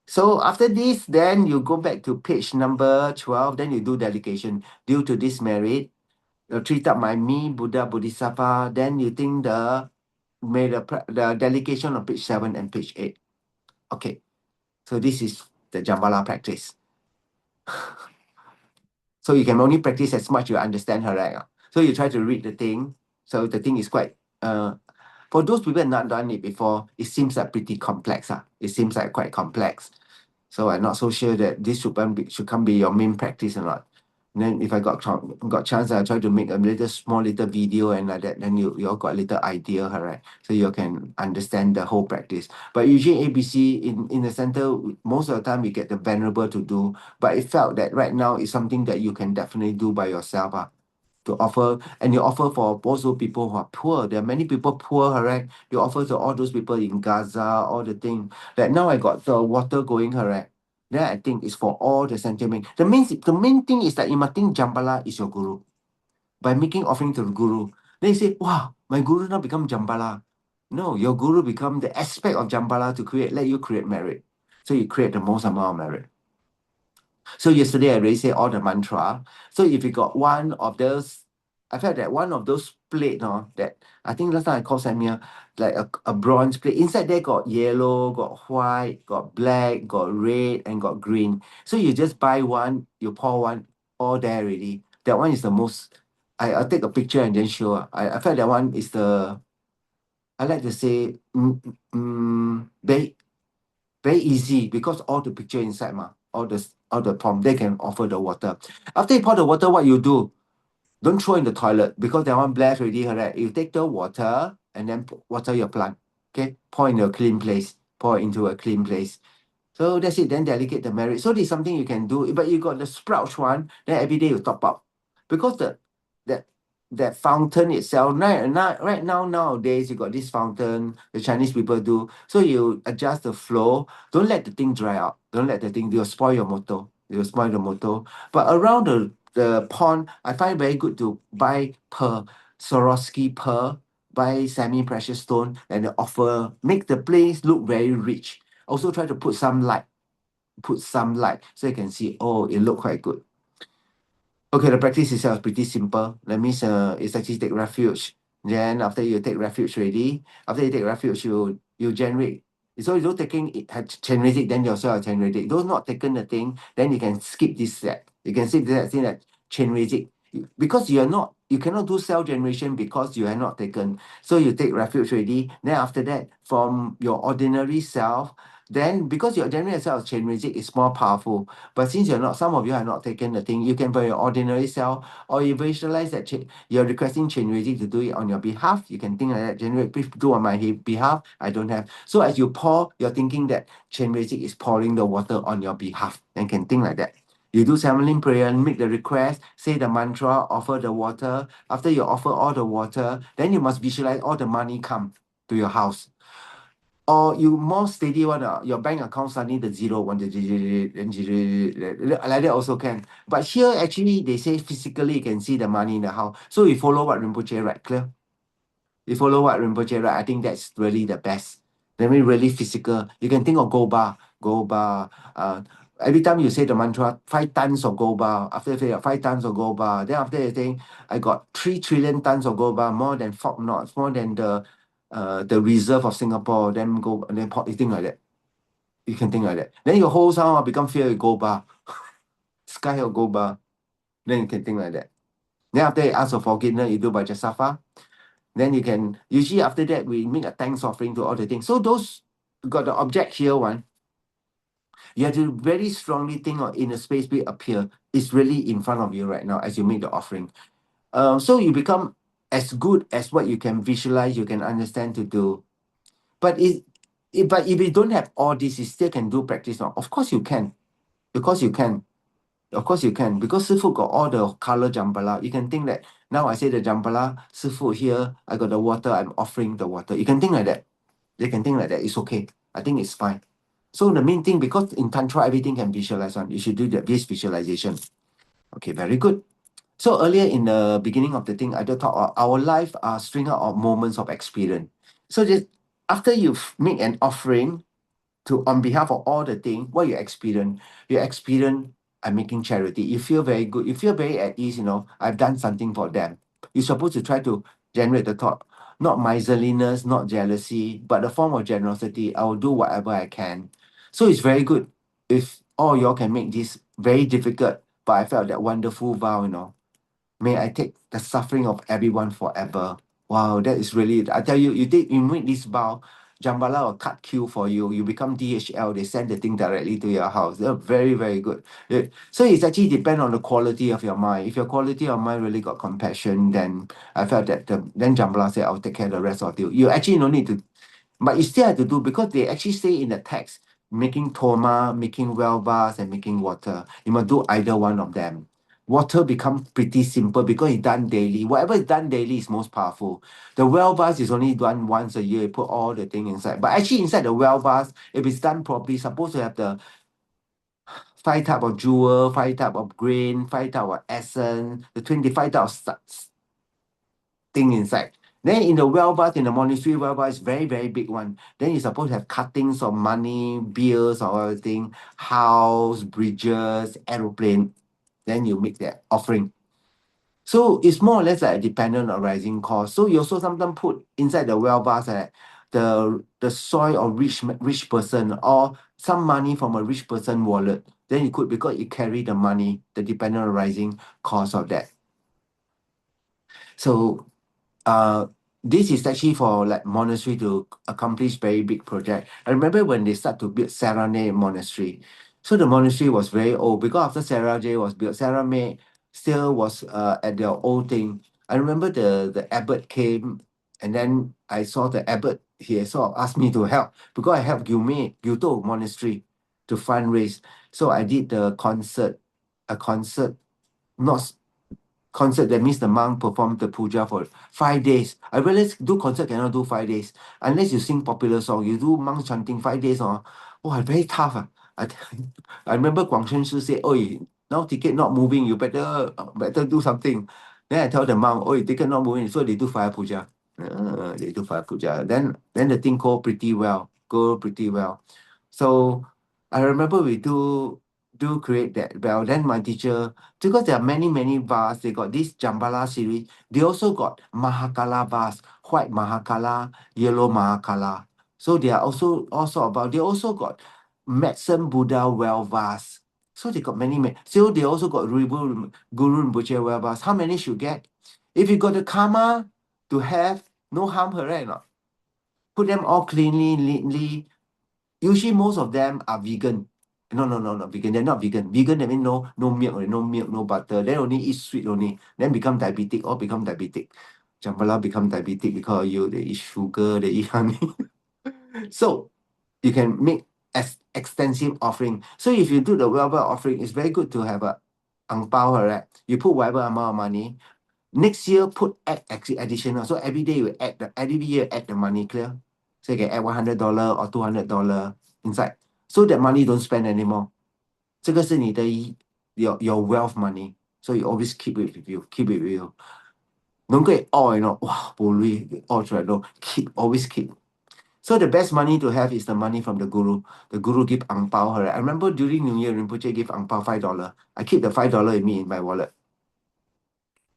Speaker 1: So after this, then you go back to page number 12, then you do delegation. Due to this merit, treated by me, Buddha, Bodhisattva, then you think the delegation on page 7 and page 8. Okay, so this is the Jambala practice. So you can only practice as much you understand, correct? So you try to read the thing. So the thing is quite, for those people not done it before, it seems like pretty complex. It seems like quite complex. So I'm not so sure that this should come be your main practice or not. And then if I got chance, I try to make a small little video and like that. Then you all got a little idea, right? So you can understand the whole practice. But usually ABC in the center, most of the time we get the venerable to do. But it felt that right now is something that you can definitely do by yourself. To offer, and you offer for also people who are poor. There are many people poor, correct? You offer to all those people in Gaza, all the thing. Like now I got the water going, correct? Then I think it's for all the sentiment. The main thing is that you must think Jambala is your guru. By making offering to the guru. Then you say, wow, my guru now become Jambala. No, your guru become the aspect of Jambala to let you create merit. So you create the most amount of merit. So yesterday I already said all the mantra. So if you got one of those, I felt that one of those plate, that I think last time I called Samir, like a bronze plate. Inside there got yellow, got white, got black, got red, and got green. So you just buy one, you pour one, all there already. That one is the most. I'll take a picture and then show. I felt that one is I like to say, very easy because all the picture inside all the prompt they can offer the water. After you pour the water, what you do? Don't throw in the toilet because that one blessed already, correct? You take the water and then water your plant. Okay, pour in a clean place. Pour into a clean place. So that's it. Then delegate the merit. So this is something you can do. But you got the sprouts one, then every day you top up. Because that that fountain itself, right now, nowadays, you got this fountain, the Chinese people do. So you adjust the flow. Don't let the thing dry out. Don't let the thing, you'll spoil your motor. You'll spoil the motor. But around the pond, I find very good to buy pearl, Swarovski pearl, buy semi-precious stone, and they offer, make the place look very rich. Also try to put some light so you can see, oh, it look quite good. Okay, the practice itself is pretty simple. That means it's actually take refuge. Then after you take refuge ready, after you take refuge, you generate. So you don't taking it generate it, then yourself generate it. Those not taken the thing, then you can skip this step. You can skip that thing that generate it. Because you cannot do self generation because you are not taken. So you take refuge ready. Then after that, from your ordinary self, then because your ordinary self chain music is more powerful. But since some of you are not taken the thing, you can by your ordinary self, or you visualize that you're requesting chain music to do it on your behalf. You can think like that, generate, please do on my behalf. I don't have. So as you pour, you're thinking that chain music is pouring the water on your behalf, and can think like that. You do ceremony prayer, make the request, say the mantra, offer the water. After you offer all the water, then you must visualize all the money come to your house. Or you more steady one, your bank account suddenly the zero one, the zero, like that also can. But here actually they say physically you can see the money in the house. So you follow what Rinpoche write, clear? You follow what Rinpoche write, I think that's really the best. That means really physical. You can think of gold bar, gold bar. Every time you say the mantra, 5 tons of gold bar. After you say 5 tons of gold bar, then after you think, I got 3 trillion tons of gold bar, more than Fort Knox, more than the reserve of Singapore, then go and then you think like that. You can think like that. Then your whole sound become filled with gold bar, sky of gold bar. Then you can think like that. Then after you ask for forgiveness, you do by Jasafa. Then you can usually after that we make a thanks offering to all the things. So those got the object here one. You have to very strongly think of in a space will appear. It's really in front of you right now as you make the offering. So you become as good as what you can visualize, you can understand to do. But but if you don't have all this, you still can do practice now. Of course you can. Because you can. Of course you can. Because Sifu got all the color jambala. You can think that now I say the jambala, Sifu here, I got the water, I'm offering the water. You can think like that. You can think like that. It's okay. I think it's fine. So the main thing, because in Tantra, everything can visualize on. You should do this visualization. Okay, very good. So earlier in the beginning of the thing, I just thought our life are string out of moments of experience. So just after you've made an offering to on behalf of all the thing, what you experience I'm making charity. You feel very good. You feel very at ease, I've done something for them. You're supposed to try to generate the thought, not miserliness, not jealousy, but the form of generosity. I will do whatever I can. So it's very good if all y'all can make this very difficult, but I felt that wonderful vow. May I take the suffering of everyone forever. Wow, that is really, I tell you, you make this vow, Jambala will cut queue for you. You become DHL, they send the thing directly to your house. They're very, very good. So it's actually depend on the quality of your mind. If your quality of mind really got compassion, then I felt that then Jambala said, I'll take care of the rest of you. You actually no need to, but you still have to do because they actually say in the text, making toma, making well bars, and making water. You must do either one of them. Water becomes pretty simple because it's done daily. Whatever is done daily is most powerful. The well bars is only done once a year. You put all the thing inside. But actually inside the well bars, if it's done properly, supposed to have the 5 type of jewel, 5 type of grain, 5 type of essence, the 25 type of thing inside. Then in the well bath, in the monastery well bath, is very, very big one. Then you're supposed to have cuttings of money, bills, or everything, house, bridges, aeroplane. Then you make that offering. So it's more or less like a dependent on rising cost. So you also sometimes put inside the well bath the soil of rich person or some money from a rich person wallet. Then you could because it carry the money, the dependent on rising cost of that. So this is actually for like monastery to accomplish very big project. I remember when they start to build Sadanna monastery. So the monastery was very old because after Sarah J was built, Sarah May still was at their old thing. I remember the abbot came and then I saw the abbot, he sort of asked me to help because I helped Gyuto monastery to fundraise. So I did the concert, a concert, not concert, that means the monk performed the puja for 5 days. I realized do concert cannot do 5 days. Unless you sing popular song, you do monk chanting 5 days. Oh, very tough. I, I remember Guang Shen Shi say, oh, now ticket not moving, you better do something. Then I tell the monk, oh, ticket not moving. So they do fire puja. They do fire puja. Then the thing go pretty well. So I remember we do create that bell. Then my teacher, because there are many bars, they got this Jambala series. They also got Mahakala bars, white Mahakala, yellow Mahakala. So they are also about. They also got medicine Buddha well vase. So they got so they also got Guru Rinpoche well vase. How many should get? If you got the karma to have, no harm, correct or not? Put them all cleanly, neatly. Usually most of them are vegan. No, not vegan. They're not vegan. Vegan, that means no milk, no milk, no butter. Then only eat sweet only. Then become diabetic, all become diabetic. Jambala become diabetic because they eat sugar, they eat honey. So you can make extensive offering. So if you do the well offering, it's very good to have a ang pao, right? You put whatever amount of money. Next year, add additional. So every day you every year add the money, clear? So you can add $100 or $200 inside. So that money don't spend anymore. 这个是你的 your wealth money. So you always keep it with you. Keep it with you. Don't get all, wow, all try, no. Always keep. So the best money to have is the money from the guru. The guru give ang pao. Right? I remember during New Year, Rinpoche give ang pao $5. I keep the $5 in me in my wallet.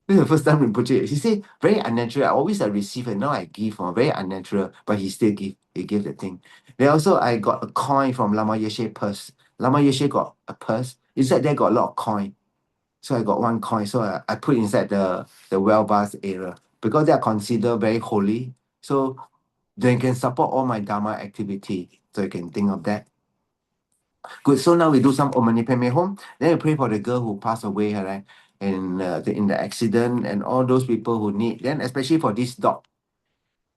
Speaker 1: This is the first time Rinpoche. He said, very unnatural. I always receive and now I give. Very unnatural. But he still give. He gave the thing. Then also I got a coin from Lama Yeshe purse. Lama Yeshe got a purse. Inside there got a lot of coin. So I got one coin. So I put inside the well bars area. Because they are considered very holy. So they can support all my Dharma activity. So you can think of that. Good. So now we do some Om Mani Padme Hum. Then we pray for the girl who passed away, right? And in the accident and all those people who need. Then especially for this dog,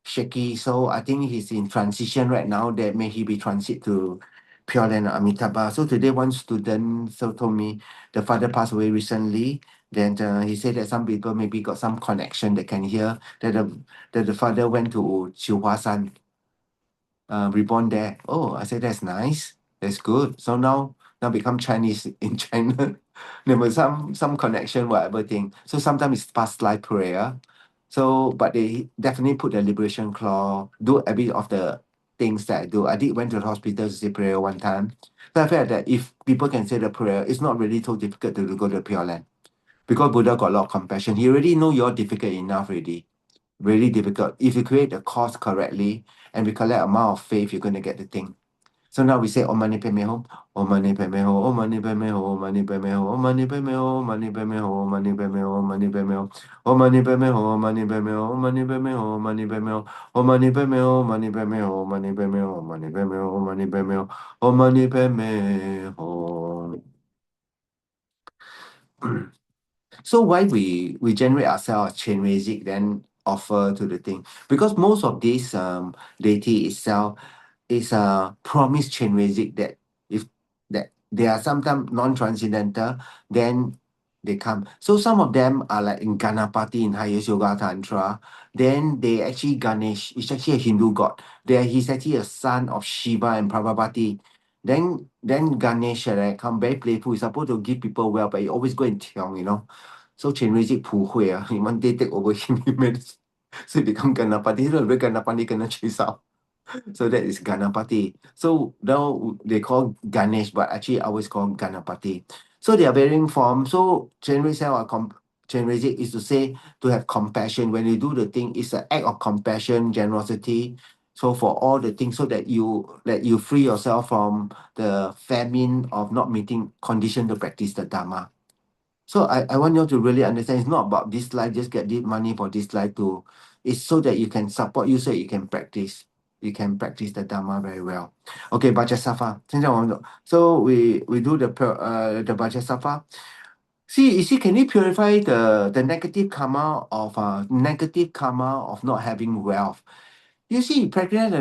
Speaker 1: Shaky. So I think he's in transition right now. That may he be transit to Pure Land Amitabha. So today one student told me the father passed away recently. Then he said that some people maybe got some connection that can hear that the father went to Chiu Hua San, reborn there. Oh, I said that's nice. That's good. So now become Chinese in China. There was some connection, whatever thing. So sometimes it's past life prayer. So, but they definitely put the liberation claw, do a bit of the things that I do. I did went to the hospital to say prayer one time. So I felt that if people can say the prayer, it's not really so difficult to go to the Pure Land. Because Buddha got a lot of compassion. He already know you're difficult enough already. Really difficult. If you create the cause correctly and we collect amount of faith, you're going to get the thing. So now we say Om Mani Padme Hum, Om Mani Padme Hum, Om Mani Padme Hum, Om Mani Padme Hum, Om Mani Padme Hum, Om Mani Padme Hum, Om Mani Padme Hum, Om Mani Padme Hum, Om Mani Padme Hum, Om Mani Padme Hum, Om Mani Padme Hum, Om Mani Padme Hum, Om Mani Padme Hum, Om Mani Padme Hum, Om Mani Padme Hum, Om Mani Padme Hum, Om Mani Padme Hum, Om Mani Padme Hum. So why we generate ourselves chain music then offer to the thing? Because most of this deity itself is a promised chain music that if that they are sometimes non-transcendental, then they come. So some of them are like in Ganapati in highest yoga tantra. Then they actually Ganesh is actually a Hindu god. He's actually a son of Shiva and Prabhapati. Then Ganesh right, come very playful. He's supposed to give people well, but he always go and tiong. So chain music 普惠 he one day take over him, so he become Ganapati. So the Ganapati cannot chase out. So that is Ganapati. So now they call Ganesh, but actually I always call Ganapati. So they are varying form. So Chenrezig is to say to have compassion. When you do the thing, it's an act of compassion, generosity. So for all the things, so that you free yourself from the famine of not meeting condition to practice the Dharma. So I want you all to really understand it's not about this life, just get this money for this life too. It's so that you can support you so you can practice. You can practice the Dharma very well. Okay, Bhajasafa. 现在我们 So we do the Bhajasafa. See, you see, can you purify the negative karma of not having wealth? You see, practice the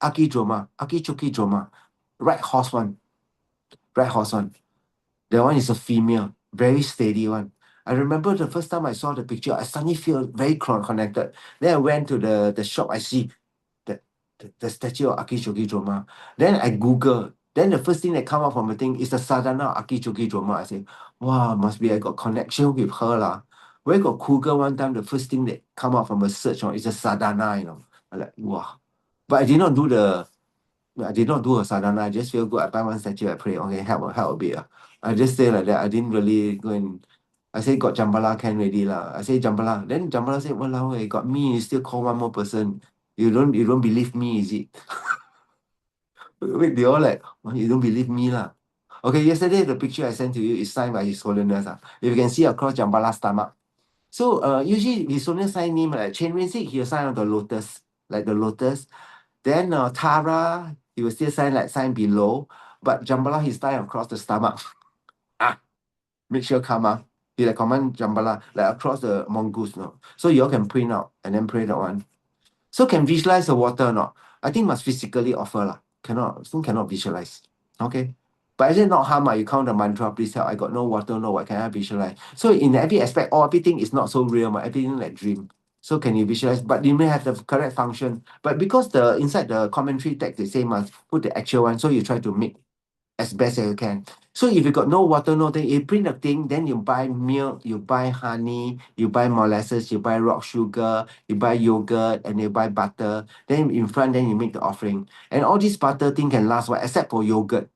Speaker 1: Akichoki drama, right horse one, right horse one. That one is a female, very steady one. I remember the first time I saw the picture, I suddenly feel very connected. Then I went to the shop, I see the statue of Akichoki drama. Then I Google. Then the first thing that come up from the thing is the Sadanna Akichoki drama. I say, wow, must be I got connection with her lah. When I got Google one time, the first thing that come out from a search is a Sadanna, I like, wow. But I did not do a sadhana. I just feel good. I buy one statue. I pray. Okay, help a bit. I just say like that. I didn't really go and. I say got Jambala can already lah. I say Jambala. Then Jambala said, "Walao, got me. You still call one more person. You don't believe me, is it?" Wait, they all like, "Oh, you don't believe me lah." Okay, yesterday the picture I sent to you is signed by His Holiness. If you can see across Jambala's stomach. So usually His Holiness sign name like Chen Wen-sik, he'll sign on the lotus, like the lotus. Then Tara, he will still sign below, but Jambala he sign across the stomach. Make sure karma. He like command Jambala like across the mongoose, no. So you all can print out and then pray that one. So can visualize the water or not? I think must physically offer lah. Cannot visualize. Okay. But is it not harm? You count the mantra, please help. I got no water, no what can I visualize? So in every aspect, everything is not so real, everything like dream. So can you visualize? But you may have the correct function. But because the inside the commentary text they say must put the actual one, so you try to make as best as you can. So if you got no water, no thing, you print the thing, then you buy milk, you buy honey, you buy molasses, you buy rock sugar, you buy yogurt, and you buy butter. Then in front, then you make the offering. And all this butter thing can last what? Except for yogurt.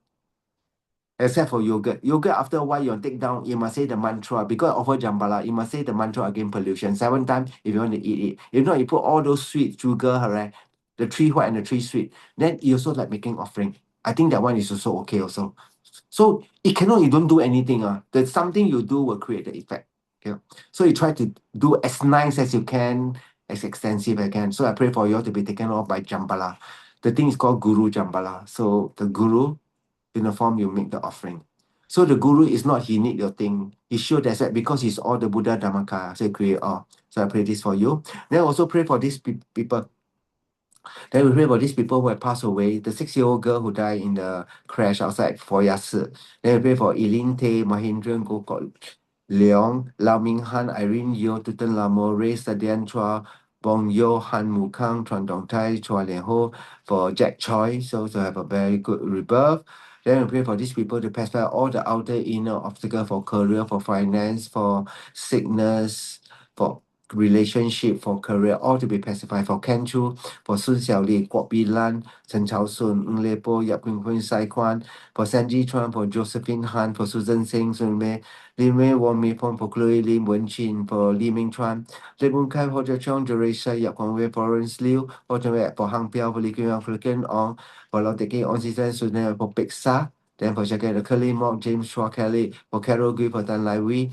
Speaker 1: Except for yogurt. Yogurt, after a while, you take down, you must say the mantra. Because offer Jambala, you must say the mantra against pollution 7 times if you want to eat it. If not, you put all those sweet sugar, right? The 3 white and the 3 sweet. Then you also like making offering. I think that one is also okay also. So it cannot, you don't do anything. There's something you do will create the effect. Okay. So you try to do as nice as you can, as extensive as you can. So I pray for you all to be taken off by Jambala. The thing is called Guru Jambala. So the Guru, in the form you make the offering. So the Guru is not he need your thing. He sure that's that because he's all the Buddha Dhammaka. So he create all. So I pray this for you. Then also pray for these people. Then we pray for these people who have passed away. The 6-year-old girl who died in the crash outside for Yasi. Then we pray for Eileen Tay, Mahindran Gokul Leong, Lau Ming Han, Irene Yeo, Tutan Lamo, Ray Sadian Chua, Bong Yo, Han Mu Kang, Chuan Dong Tai, Chua Lian Ho, for Jack Choi, so to have a very good rebirth. Then we pray for these people to pacify all the outer inner obstacle for career, for finance, for sickness, for relationship, for career, all to be pacified. For Ken Chu, for Sun Xiaoli, Kwok Bi Lan, Chen Chao Sun, Ng Le Po, Yap Kuen Kuen Sai Kwan, for Sanji Chuan, for Josephine Han, for Susan Singh, Sun Mei, Lim Wei Wong Mi Pong, for Chloe Lim Wen Chin, for Li Ming Chuan, Lê Bun Khai, for Zhe Chong, Jerusha, Yap Kwang Wei, Florence Liu, for Chen Wei, for Hang Piao, for Li Kuan, for Ken Ong, for Lau Teki, On Si San, Susan, for Pek Sa, then for Jackie, the Curly Mock, James Chua Kelly, for Carol Gui, for Tan Lai Wee,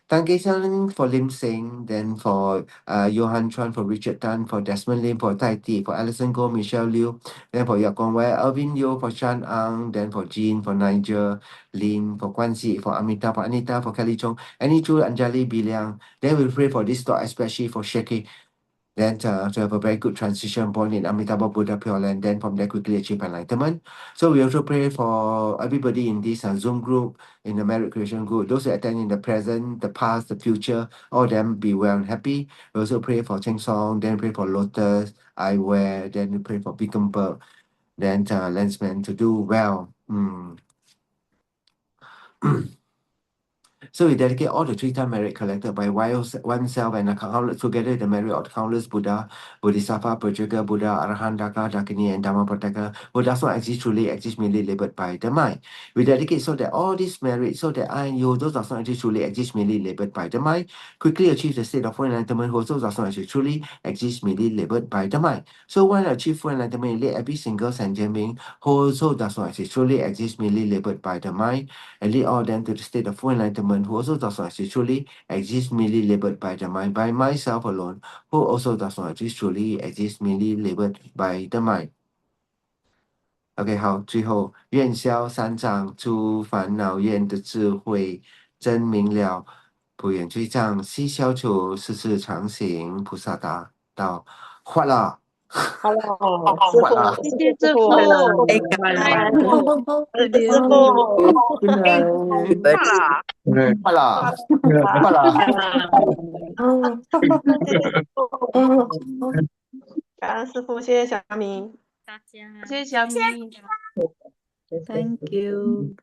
Speaker 1: Tan Kei Siang for Lim Seng, then for Johan Chuan, for Richard Tan, for Desmond Lim, for Tai Ti, for Alison Goh, Michelle Liu, then for Yap Kong Wai, Alvin Yeo, for Shan Ang, then for Jean, for Nigel, Lin, for Kwan Si, for Amita, for Anita, for Kelly Chong, Annie Chu, Anjali, Biliang. Then we pray for this dog, especially for Sheki, then to have a very good transition born in Amitabha Buddha Pure Land, then from there quickly achieve enlightenment. So we also pray for everybody in this Zoom group, in the Merit Creation group, those who attend in the present, the past, the future, all of them be well and happy. We also pray for Cheng Song, then pray for Lotus, Eyewear, then we pray for Bickenberg, then Lensman to do well. So we dedicate all the 3-time merit collected by oneself and the countless together with the merit of the countless Buddha, Bodhisattva, Prajaga, Buddha, Arahant, Daka, Dakini, and Dhamma Pataka, who does not exist truly, exist merely labeled by the mind. We dedicate so that all these merits, so that I and you, those does not exist truly, exist merely labeled by the mind, quickly achieve the state of full enlightenment, who also does not exist truly, exist merely labeled by the mind. So when achieve full enlightenment, let every single sentient being, who also does not exist truly, exist merely labeled by the mind, and lead all them to the state of full enlightenment, who also does not exist truly, exist merely labeled by the mind, by myself alone, who also does not exist truly, exist merely labeled by the mind. OK， 好，最后愿消三障诸烦恼，愿的智慧真明了，不愿追障悉消除，世世常行菩萨道，快乐。
Speaker 2: 好了，师
Speaker 1: 完了
Speaker 2: 傅，
Speaker 3: 谢谢师
Speaker 2: 傅，
Speaker 3: 傅，
Speaker 2: 晚
Speaker 3: 太
Speaker 2: 安，
Speaker 3: 好，
Speaker 2: 师傅，good
Speaker 1: night，
Speaker 3: 罢了，
Speaker 1: 罢了，
Speaker 2: 好
Speaker 1: 罢了。
Speaker 2: 谢谢师傅，感恩师傅，谢谢小明，
Speaker 3: 大家，
Speaker 2: 谢谢小明。
Speaker 4: Thank you.